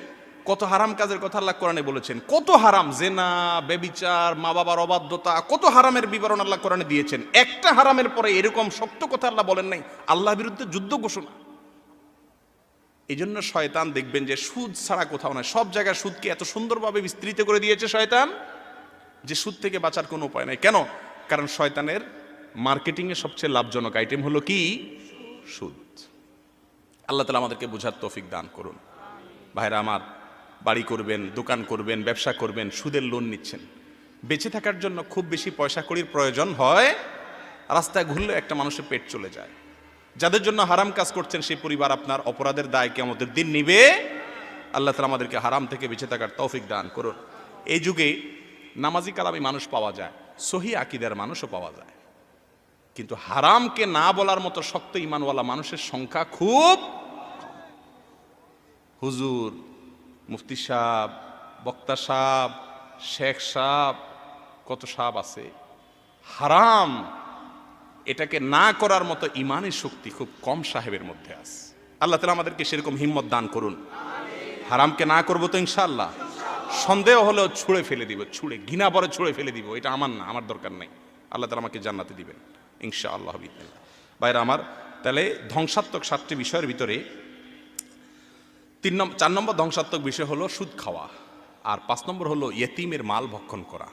কত হারাম কাজের কথা আল্লাহ কোরআনে বলেছেন, কত হারাম, জেনা, ব্যভিচার, মা বাবার অবাধ্যতা, কত হারামের বিবরণ আল্লাহ কোরআনে দিয়েছেন। একটা হারামের পরে এরকম শক্ত কথা আল্লাহ বলেন নাই, আল্লাহর বিরুদ্ধে যুদ্ধ ঘোষণা। এই জন্য শয়তান দেখবেন যে সুদ ছাড়া কোথাও নয়, সব জায়গায় সুদকে এত সুন্দরভাবে বিস্তৃত করে দিয়েছে শয়তান যে সুদ থেকে বাঁচার কোনো উপায় নাই। কেন? কারণ শয়তানের মার্কেটিংয়ে সবচেয়ে লাভজনক আইটেম হলো কি? সুদ। আল্লাহ তাআলা আমাদেরকে বুঝার তৌফিক দান করুন। ভাইরা আমার, বাড়ি করবেন, দোকান করবেন, ব্যবসা করবেন, সুদের লোন নিচ্ছেন। বেঁচে থাকার জন্য খুব বেশি পয়সা কড়ির প্রয়োজন হয়, রাস্তায় ঘুরলে একটা মানুষের পেট চলে যায়। যাদের জন্য হারাম কাজ করছেন সেই পরিবার আপনার অপরাধের দায় কিয়ামতের দিন নিবে। আল্লাহ তাআলা আমাদেরকে হারাম থেকে বেঁচে থাকার তৌফিক দান করুন। এই যুগে নামাজি কালামি মানুষ পাওয়া যায়, সহি আকীদার মানুষও পাওয়া যায়, কিন্তু হারামকে না বলার মতো শক্ত ঈমানওয়ালা মানুষের সংখ্যা খুব। হুজুর, মুফতি সাহেব, বক্তা সাহেব, শেখ সাহেব, কত সাহেব আছে, হারাম এটাকে না করার মতো ঈমানের শক্তি খুব কম সাহেবের মধ্যে আছে। আল্লাহ তাআলা আমাদেরকে সেরকম হিম্মত দান করুন। হারামকে না করবো তো ইনশাআল্লাহ। সন্দেহ হলেও ছুঁড়ে ফেলে দিব, ছুঁড়ে ঘৃণা পরে ছুঁড়ে ফেলে দিব, এটা আমার না, আমার দরকার নাই। আল্লাহ তাআলা আমাকে জান্নাতে দিবেন ইনশাআল্লাহ বিসমিল্লাহ। ভাইরা আমার, তাহলে ধ্বংসাত্মক 7টি বিষয়ের ভিতরে 4 নম্বর ধ্বংসাত্মক বিষয় হলো সুদ খাওয়া, আর 5 নম্বর হলো ইয়েতিমের মাল ভক্ষণ করা।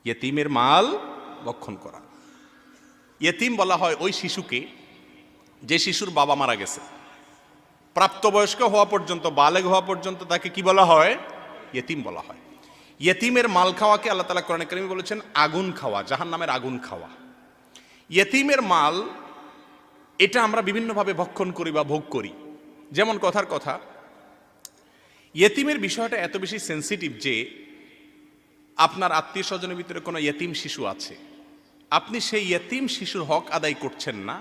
ইয়েতিমের মাল ভক্ষণ করা। ইয়েতিম বলা হয় ওই শিশুকে যে শিশুর বাবা মারা গেছে, প্রাপ্তবয়স্ক হওয়া পর্যন্ত, বালেগ হওয়া পর্যন্ত তাকে কি বলা হয়? ইয়েতিম বলা হয়। ইয়েতিমের মাল খাওয়াকে আল্লাহ তাআলা কোরআনে কারীমে বলেছেন আগুন খাওয়া, জাহান্নামের আগুন খাওয়া। ইয়েতিমের মাল এটা আমরা বিভিন্নভাবে ভক্ষণ করি বা ভোগ করি। যেমন কথার কথা, ইয়েতিমের বিষয়টা এত বেশি সেন্সিটিভ যে আপনার আত্মীয় স্বজনের ভিতরে কোনো ইয়েতিম শিশু আছে, আপনি সেই ইয়েতিম শিশুর হক আদায় করছেন না,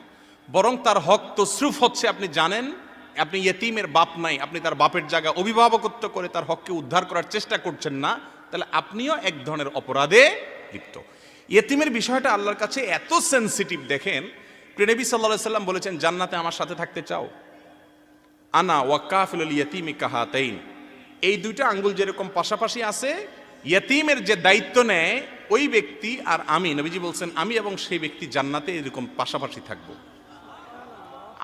বরং তার হক তসরুফ হচ্ছে। আপনি জানেন আপনি ইয়েতিমের বাপ নাই, আপনি তার বাপের জায়গা অভিভাবকত্ব করে তার হককে উদ্ধার করার চেষ্টা করছেন না, তাহলে আপনিও এক ধরনের অপরাধে লিপ্ত। ইয়েতিমের বিষয়টা আল্লাহর কাছে এত সেন্সিটিভ। দেখেন নবী সাল্লাল্লাহু আলাইহি সাল্লাম বলেছেন, জান্নাতে আমার সাথে থাকতে চাও? আনা ওয়া কাফিলুল ইয়াতীমি কাহাতাইন, এই দুইটা আঙ্গুল যেরকম পাশাপাশি আছে, ইয়েতিমের যে দায়িত্ব নেয় ওই ব্যক্তি আর আমি, নবীজি বলছেন আমি এবং সেই ব্যক্তি জান্নাতে এরকম পাশাপাশি থাকব।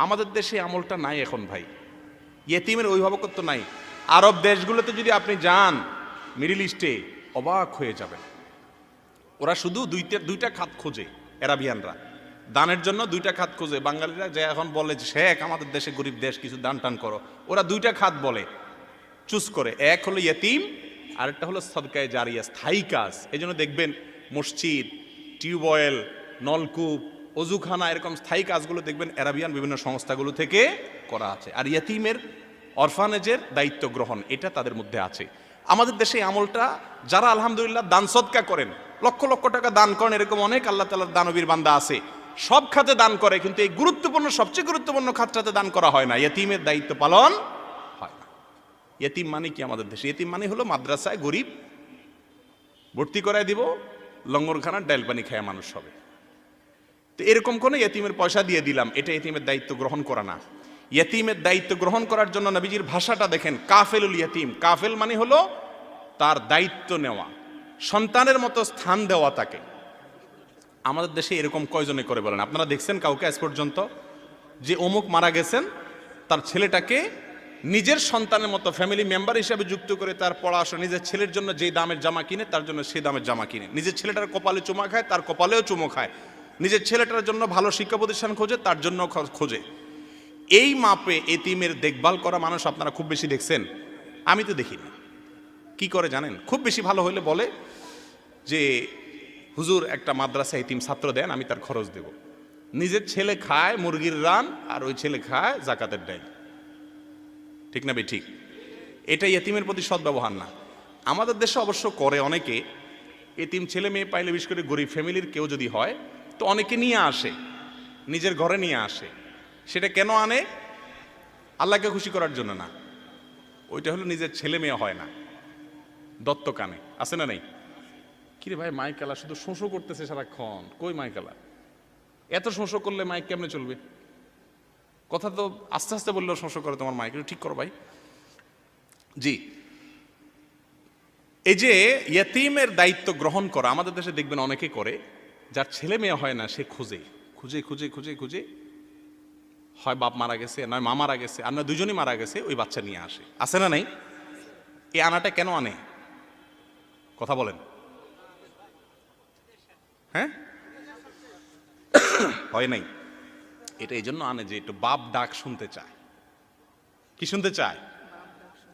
আমাদের দেশে আমলটা নাই এখন ভাই, ইয়েতিমের অভিভাবকত্ব নাই। আরব দেশগুলোতে যদি আপনি যান, মিডল ইস্টে, অবাক হয়ে যাবেন। ওরা শুধু দুইটা খাত খোঁজে, আরাবিয়ানরা দানের জন্য দুইটা খাত খোঁজে। বাঙালিরা যে এখন বলে শেখ আমাদের দেশে গরিব দেশ, কিছু দান টান করো, ওরা দুইটা খাত বলে, চুজ করে। এক হলো ইয়েতিম, আরেকটা হলো সদকায়ে জারিয়া, স্থায়ী কাজ। এই জন্য দেখবেন মসজিদ, টিউবওয়েল, নলকূপ, অজুখানা, এরকম স্থায়ী কাজগুলো দেখবেন আরাবিয়ান বিভিন্ন সংস্থাগুলো থেকে করা আছে। আর ইয়েতিমের অরফানেজের দায়িত্ব গ্রহণ, এটা তাদের মধ্যে আছে। আমাদের দেশে আমলটা যারা আলহামদুলিল্লাহ দান সদকা করেন, লক্ষ লক্ষ টাকা দান করেন, এরকম অনেক আল্লাহ তাআলার দানবীর বান্দা আছে, সব খাতে দান করে, কিন্তু এই গুরুত্বপূর্ণ, সবচেয়ে গুরুত্বপূর্ণ খাতটাতে দান করা হয় না, ইয়েতিমের দায়িত্ব পালন হয় না। ইয়েতিম মানে কি আমাদের দেশে? ইয়েতিম মানে হলো মাদ্রাসায় গরিব ভর্তি করায় দিব, লঙ্গরখানার ডাইল পানি খায় মানুষ হবে। তো এরকম কোনো ইয়েতিমের পয়সা দিয়ে দিলাম, এটা ইয়েতিমের দায়িত্ব গ্রহণ করা না। ইয়েতিমের দায়িত্ব গ্রহণ করার জন্য নবীজির ভাষাটা দেখেন, কাফেলুল ইয়েতিম। কাফেল মানে হলো তার দায়িত্ব নেওয়া, সন্তানের মতো স্থান দেওয়া তাকে। আমাদের দেশে এরকম কয়জনে করে বলেন? আপনারা দেখছেন কাউকে আজ পর্যন্ত যে অমুক মারা গেছেন, তার ছেলেটাকে নিজের সন্তানের মতো ফ্যামিলি মেম্বার হিসেবে যুক্ত করে তার পড়াশোনা, নিজের ছেলের জন্য যে দামের জামা কিনে তার জন্য সেই দামের জামা কিনে, নিজের ছেলেটার কপালে চুমা খায় তার কপালেও চুমো খায়, নিজের ছেলেটার জন্য ভালো শিক্ষা প্রতিষ্ঠান খোঁজে তার জন্য খোঁজে। এই মাপে এতিমের দেখভাল করা মানুষ আপনারা খুব বেশি দেখছেন? আমি তো দেখিনি। কি করে জানেন? খুব বেশি ভালো হলে বলে যে হুজুর একটা মাদ্রাসা এতিম ছাত্র দেন, আমি তার খরচ দেব। নিজের ছেলে খায় মুরগির রান আর ওই ছেলে খায় জাকাতের ডাল। ঠিক না বে ঠিক? এটাই এতিমের প্রতি সদ্ব্যবহার না। আমাদের দেশে অবশ্য করে অনেকে, এতিম ছেলে মেয়ে পাইলে, বিশেষ করে গরিব ফ্যামিলির কেউ যদি হয় তো অনেকে নিয়ে আসে, নিজের ঘরে নিয়ে আসে। সেটা কেন আনে? আল্লাহকে খুশি করার জন্য না, ওইটা হলো নিজের ছেলে মেয়ে হয় না, দত্ত কানে। আছে না নেই? কিরে ভাই মাইকালা শুধু শোষো করতেছে সারাক্ষণ, কই মাইকালা? এত শোষো করলে মাইক কেমনে চলবে? কথা তো আস্তে আস্তে বললেও শোষো করে তোমার মাইক, ঠিক করো ভাই। জি, এই যে ইয়েতিমের দায়িত্ব গ্রহণ করা আমাদের দেশে দেখবেন অনেকে করে, যার ছেলে মেয়ে হয় না সে খুঁজে খুঁজে খুঁজে খুঁজে খুঁজে, হয় বাপ মারা গেছে, নয় মা মারা গেছে, আর নয় দুজনই মারা গেছে, ওই বাচ্চা নিয়ে আসে। আছে না নাই? এই আনাটা কেন আনে? কথা বলেন। হ্যাঁ, হয় নাই? এটা এই জন্য আনে যে একটু বাপ ডাক শুনতে চায়। কি শুনতে চায়?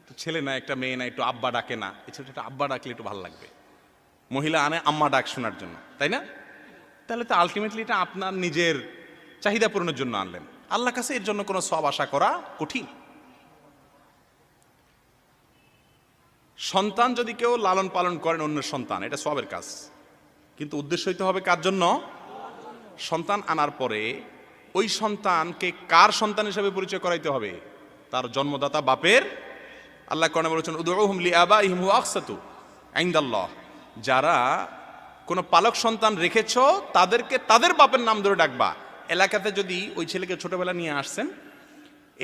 তো ছেলে না, একটা মেয়ে না, একটু আব্বা ডাকে না, একটু আব্বা ডাকলে একটু ভালো লাগবে। মহিলা আনে আম্মা ডাক শোনার জন্য, তাই না? তাহলে তো আলটিমেটলি এটা আপনার নিজের চাহিদা পূরণের জন্য আনলেন। আল্লাহর কাছে এর জন্য কোনো সওয়াব আশা করা কঠিন। সন্তান যদি কেউ লালন পালন করেন অন্যের সন্তান, এটা সওয়াবের কাজ, কিন্তু উদ্দেশ্য হইতে হবে কার জন্য? সন্তান আনার পরে ওই সন্তানকে কার সন্তান হিসেবে পরিচয় করাইতে হবে? তার জন্মদাতা বাপের। আল্লাহ কোরআনে বলেছেন উদউহুম লিআবাইহিম হুয়া আকসাতু ইনদাল্লাহ। যারা কোনো পালক সন্তান রেখেছ তাদেরকে তাদের বাপের নাম ধরে ডাকবা। এলাকাতে যদি ওই ছেলেকে ছোটবেলা নিয়ে আসছেন,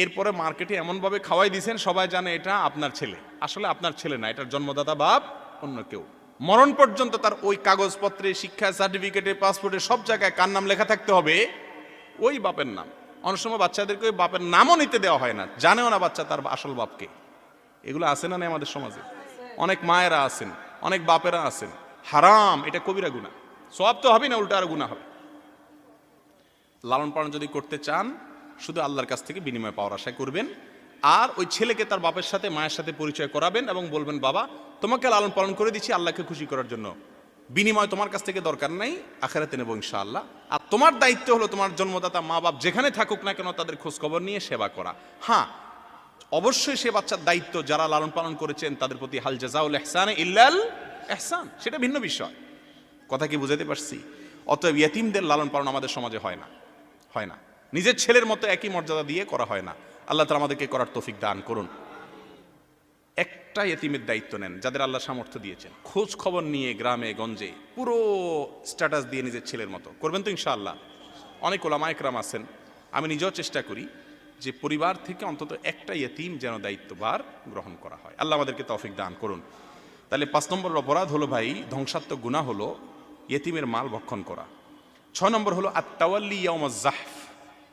এরপরে মার্কেটে এমনভাবে খাওয়াই দিয়েছেন সবাই জানে এটা আপনার ছেলে, আসলে আপনার ছেলে না, এটার জন্মদাতা বাপ অন্য কেউ। মরণ পর্যন্ত তার ওই কাগজপত্রে, শিক্ষা সার্টিফিকেটে, পাসপোর্টে, সব জায়গায় কার নাম লেখা থাকতে হবে? ওই বাপের নাম। অনেক সময় বাচ্চাদেরকে ওই বাপের নামও নিতে দেওয়া হয় না, জানেও না বাচ্চা তার আসল বাপকে। এগুলো আছে না আমাদের সমাজে? অনেক মায়েরা আছেন, অনেক বাপেরা আছেন। হারাম, এটা কবিরা গুনাহ। সওয়াব তো হবে না, উল্টা আর গুনাহ হবে। লালন পালন যদি করতে চান শুধু আল্লাহর কাছ থেকে বিনিময় পাওয়ার আশা করবেন, আর ওই ছেলেকে তার বাপের সাথে মায়ের সাথে পরিচয় করাবেন এবং বলবেন বাবা তোমাকে লালন পালন করে দিচ্ছি আল্লাহকে খুশি করার জন্য, বিনিময় তোমার কাছ থেকে দরকার নাই, আখিরাতে নেব ইনশাআল্লাহ। আর তোমার দায়িত্ব হলো তোমার জন্মদাতা মা বাপ যেখানে থাকুক না কেন তাদের খোঁজ খবর নিয়ে সেবা করা। হ্যাঁ, অবশ্যই সে বাচ্চার দায়িত্ব যারা লালন পালন করেছেন তাদের প্রতি হাল জাযাউল ইহসানে ইল্লাল ইহসান, সেটা ভিন্ন বিষয়। কথা কি বুঝাতে পারছি? অতএব ইয়েতিমদের লালন পালন আমাদের সমাজে হয় না, হয় না। নিজের ছেলের মতো একই মর্যাদা দিয়ে করা হয় না। আল্লাহ তাআলা আমাদেরকে করার তৌফিক দান করুন। একটা ইয়েতিমের দায়িত্ব নেন যাদের আল্লাহ সামর্থ্য দিয়েছেন, খোঁজ খবর নিয়ে গ্রামে গঞ্জে পুরো স্ট্যাটাস দিয়ে নিজের ছেলের মতো করবেন তো ইনশাআল্লাহ। অনেক ওলামা ইকরাম আছেন, আমি নিজেও চেষ্টা করি যে পরিবার থেকে অন্তত একটা ইয়েতিম যেন দায়িত্বভার গ্রহণ করা হয়। আল্লাহ আমাদেরকে তৌফিক দান করুন। তাহলে 5 নম্বর অপরাধ হলো ভাই, ধ্বংসাত্মক গুনাহ হলো ইয়েতিমের মাল ভক্ষণ করা। 6 নম্বর হলো আত-তাওয়াল্লি ইয়াউমাজ জাহফ,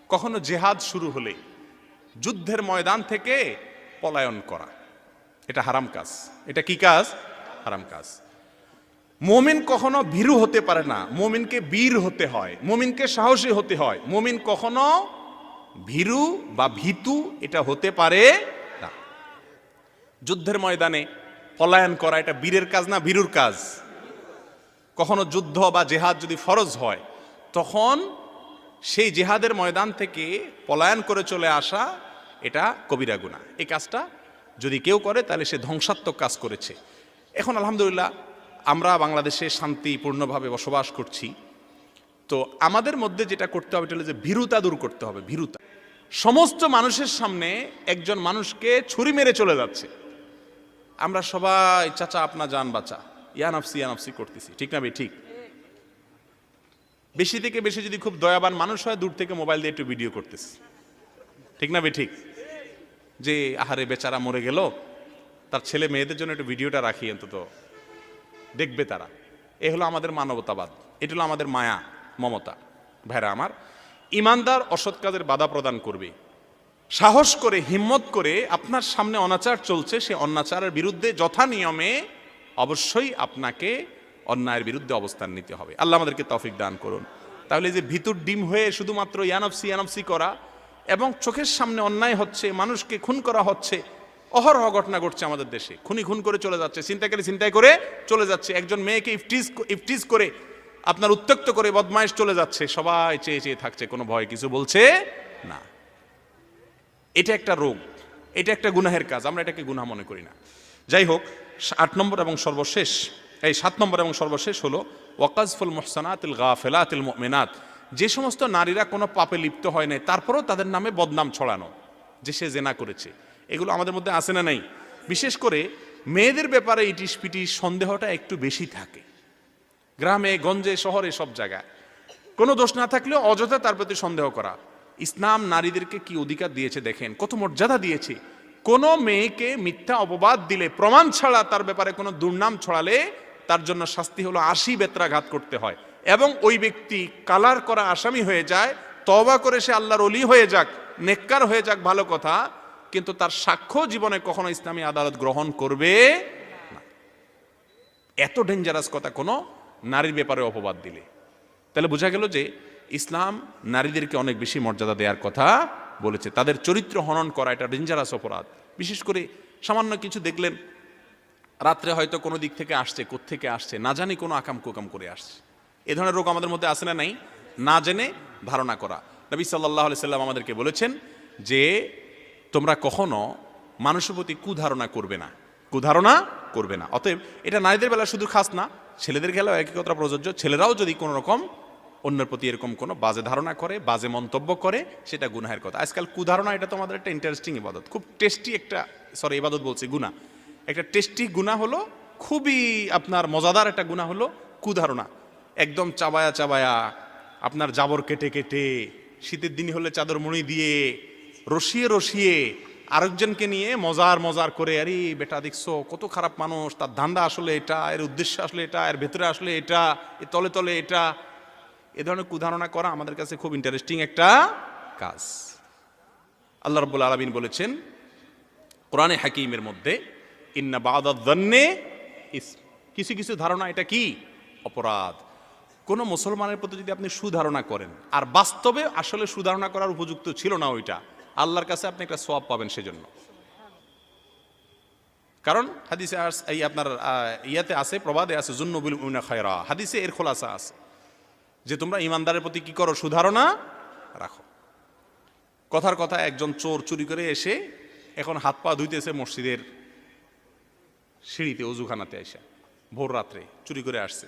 কখনো জেহাদ শুরু হলে যুদ্ধের ময়দান থেকে পলায়ন করা, এটা হারাম কাজ। এটা কি কাজ? হারাম কাজ। মুমিন কখনো ভীরু হতে পারে না, মুমিনকে বীর হতে হয়, মুমিনকে সাহসী হতে হয়। মুমিন কখনো ভীরু বা ভীতু এটা হতে পারে না। যুদ্ধের ময়দানে পলায়ন করা এটা বীরের কাজ না ভীরুর কাজ? কখনো যুদ্ধ বা জেহাদ যদি ফরজ হয় তখন সেই জেহাদের ময়দান থেকে পলায়ন করে চলে আসা এটা কবিরা গুনাহ। এই কাজটা যদি কেউ করে তাহলে সে ধ্বংসাত্মক কাজ করেছে। এখন আলহামদুলিল্লাহ আমরা বাংলাদেশে শান্তিপূর্ণভাবে বসবাস করছি, তো আমাদের মধ্যে যেটা করতে হবে এটা হলো যে ভীরুতা দূর করতে হবে। ভীরুতা, সমস্ত মানুষের সামনে একজন মানুষকে ছুরি মেরে চলে যাচ্ছে, আমরা সবাই চাচা আপনা জান বাঁচা ইয়া নাফসি করতেছি, ঠিক না ভাই? ঠিক। বেশি থেকে বেশি যদি খুব দয়াবান মানুষ হয় দূর থেকে মোবাইল দিয়ে একটু ভিডিও করতেছি, ঠিক না ঠিক? যে আহারে বেচারা মরে গেল, তার ছেলে মেয়েদের জন্য একটু ভিডিওটা রাখি, অন্তত দেখবে তারা। এ হলো আমাদের মানবতাবাদ, এটা হলো আমাদের মায়া মমতা। ভাইরা আমার, ইমানদার অসৎ কাজের বাধা প্রদান করবে, সাহস করে হিম্মত করে আপনার সামনে অনাচার চলছে, সে অনাচারের বিরুদ্ধে যথা নিয়মে অবশ্যই আপনাকে অন্যায়ের বিরুদ্ধে অবস্থান নিতে হবে। আল্লাহ আমাদেরকে তৌফিক দান করুন। তাহলে যে ভিতর ডিম হয়ে শুধুমাত্র ইয়ানফসি করা এবং চোখের সামনে অন্যায় হচ্ছে, মানুষকে খুন করা হচ্ছে, অহরহ ঘটনা ঘটছে আমাদের দেশে, খুন করে চলে যাচ্ছে, ছিনতাইকারী ছিনতাই করে চলে যাচ্ছে, একজন মেয়েকে ইফটিজ করে আপনার উত্ত্যক্ত করে বদমাইশ চলে যাচ্ছে, সবাই চেয়ে চেয়ে থাকছে, কোনো ভয় কিছু বলছে না। এটা একটা রোগ, এটা একটা গুনাহের কাজ, আমরা এটাকে গুনাহ মনে করি না। যাই হোক, 7 নম্বর এবং সর্বশেষ হলো ওয়াকাজফুল মুহসানাতিল গাফিলাতিল মুমিনাত, যে সমস্ত নারীরা কোনো পাপে লিপ্ত হয় নাই তারপরেও তাদের নামে বদনাম ছড়ানো, যে সে জেনা করেছে। এগুলো আমাদের মধ্যে আছে না নাই? বিশেষ করে মেয়েদের ব্যাপারে ইটিস পিটিস সন্দেহটা একটু বেশি থাকে, গ্রামে গঞ্জে শহরে সব জায়গায়। কোনো দোষ না থাকলেও অযথা তার প্রতি সন্দেহ করা। ইসলাম নারীদেরকে কি অধিকার দিয়েছে দেখেন, কত মর্যাদা দিয়েছে। কোনো মেয়েকে মিথ্যা অপবাদ দিলে, প্রমাণ ছাড়া তার ব্যাপারে কোনো দুর্নাম ছড়ালে তার জন্য শাস্তি হলো 80 বেত্রাঘাত করতে হয়, এবং ওই ব্যক্তি কালার করা আসামি হয়ে যায়। তওবা করে সে আল্লাহর ওলি হয়ে যাক, নেককার হয়ে যাক, ভালো কথা, কিন্তু তার সাক্ষ্য জীবনে কখনো ইসলামী আদালত গ্রহণ করবে না। এত ডেঞ্জারাস কথা কোনো নারীর ব্যাপারে অপবাদ দিলে। তাহলে বোঝা গেল যে ইসলাম নারীদেরকে অনেক বেশি মর্যাদা দেওয়ার কথা বলেছে। তাদের চরিত্র হনন করা এটা ডেঞ্জারাস অপরাধ। বিশেষ করে সামান্য কিছু দেখলেন, রাত্রে হয়তো কোনো দিক থেকে আসছে, কোত্থেকে আসছে না জানি, কোনো আকাম কুকাম করে আসছে। এ ধরনের রোগ আমাদের মধ্যে আছে না নাই? না জেনে ধারণা করা। নবী সাল্লাল্লাহু আলাইহি সাল্লাম আমাদেরকে বলেছেন যে তোমরা কখনো মানুষের প্রতি কুধারণা করবে না। অতএব এটা নারীদের বেলা শুধু খাস না, ছেলেদের বেলাও একই কথা প্রযোজ্য। ছেলেরাও যদি কোনো রকম অন্যের প্রতি এরকম কোনো বাজে ধারণা করে, বাজে মন্তব্য করে, সেটা গুনাহের কথা। আজকাল কুধারণা এটা তো আমাদের একটা ইন্টারেস্টিং ইবাদত, খুব টেস্টি একটা, ইবাদত বলছি, গুনাহ। একটা টেস্টি গুনাহ হলো, খুবই আপনার মজাদার একটা গুনাহ হলো কুধারণা। একদম চাবায়া আপনার জাবর কেটে শীতের দিন হলে চাদর মুড়ি দিয়ে রসিয়ে আরেকজনকে নিয়ে মজার করে, আরে বেটা দেখছো কত খারাপ মানুষ, তার ধান্দা আসলে এটা, এর উদ্দেশ্য আসলে এটা, এর ভেতরে আসলে এটা, এর তলে এটা। এ ধরনের কুধারণা করা আমাদের কাছে খুব ইন্টারেস্টিং একটা কাজ। আল্লাহ রাব্বুল আলামিন বলেছেন কোরআনে হাকিমের মধ্যে, ইন্না বা'দায-যান্নি ইসম, কিছু ধারণা এটা কি? অপরাধ। কোন মুসলমানের প্রতি যদি আপনি সুধারণা করেন আর বাস্তবে আসলে সুধারণা করার উপযুক্ত ছিল না ওইটা, আল্লাহর কাছে আপনি একটা সওয়াব পাবেন সেজন্য। কারণ হাদিসে এই আপনার ইয়াতে আছে, প্রবাদে আছে, যুন্নুবিল মুমিনা খায়রা, হাদিসে এর খোলাসা আছে যে তোমরা ইমানদারের প্রতি কি করো? সুধারণা রাখো। কথার কথা, একজন চোর চুরি করে এসে এখন হাত পা ধুইতেছে মসজিদের সিঁড়িতে, অজুখানাতে এসে ভোর রাত্রে চুরি করে আসছে।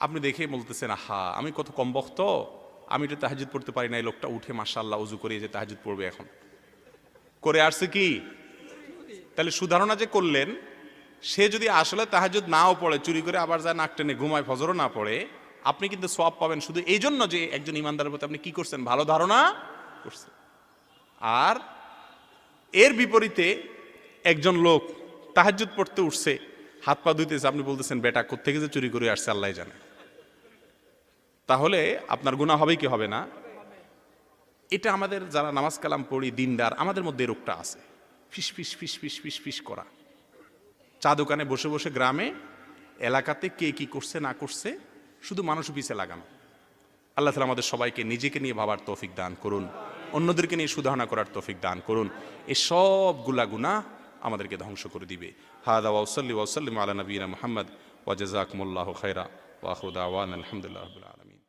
আপনি দেখে বলতেছেন, আহা আমি কত কম বক্ত, আমি তো তাহাজ্জুদ পড়তে পারি না, এই লোকটা উঠে মাশাআল্লাহ অজু করে যে তাহাজ্জুদ পড়বে এখন করে আসছে কি? তাহলে সুধারণা যে করলেন, সে যদি আসলে তাহাজ্জুদ নাও পড়ে, চুরি করে আবার যায় নাক টেনে ঘুমায়, ফজরও না পড়ে, আপনি কিন্তু সওয়াব পাবেন শুধু এই জন্য যে একজন ইমানদারের প্রতি আপনি কি করছেন? ভালো ধারণা করছেন। আর এর বিপরীতে একজন লোক তাহাজ্জুদ পড়তে উঠছে, হাত পা ধুইতেছে, আপনি বলতেছেন বেটা কোত্থেকে যে চুরি করে আসছে আল্লাহ জানে, তাহলে আপনার গুনাহ হবে কি হবে না? এটা আমাদের যারা নামাজ কালাম পড়ি, দিনদার, আমাদের মধ্যে রোগটা আছে, ফিস করা। চা দোকানে বসে গ্রামে এলাকাতে কে কি করছে না করছে শুধু মানুষ পিছে লাগানো। আল্লাহ তাআলা আমাদের সবাইকে নিজেকে নিয়ে ভাবার তৌফিক দান করুন, অন্যদেরকে নিয়ে সুধারণা করার তৌফিক দান করুন। এই সবগুলা গুনাহ আমাদেরকে ধ্বংস করে দিবে। হাদা ওয়া সাল্লি ওয়া সাল্লিম আলা নবিয়িনা মুহাম্মদ ওয়া জাযাকুমুল্লাহু খায়রা ওয়া আখিরু দাওয়ানা আলহামদুলিল্লাহি রাব্বিল আলামিন।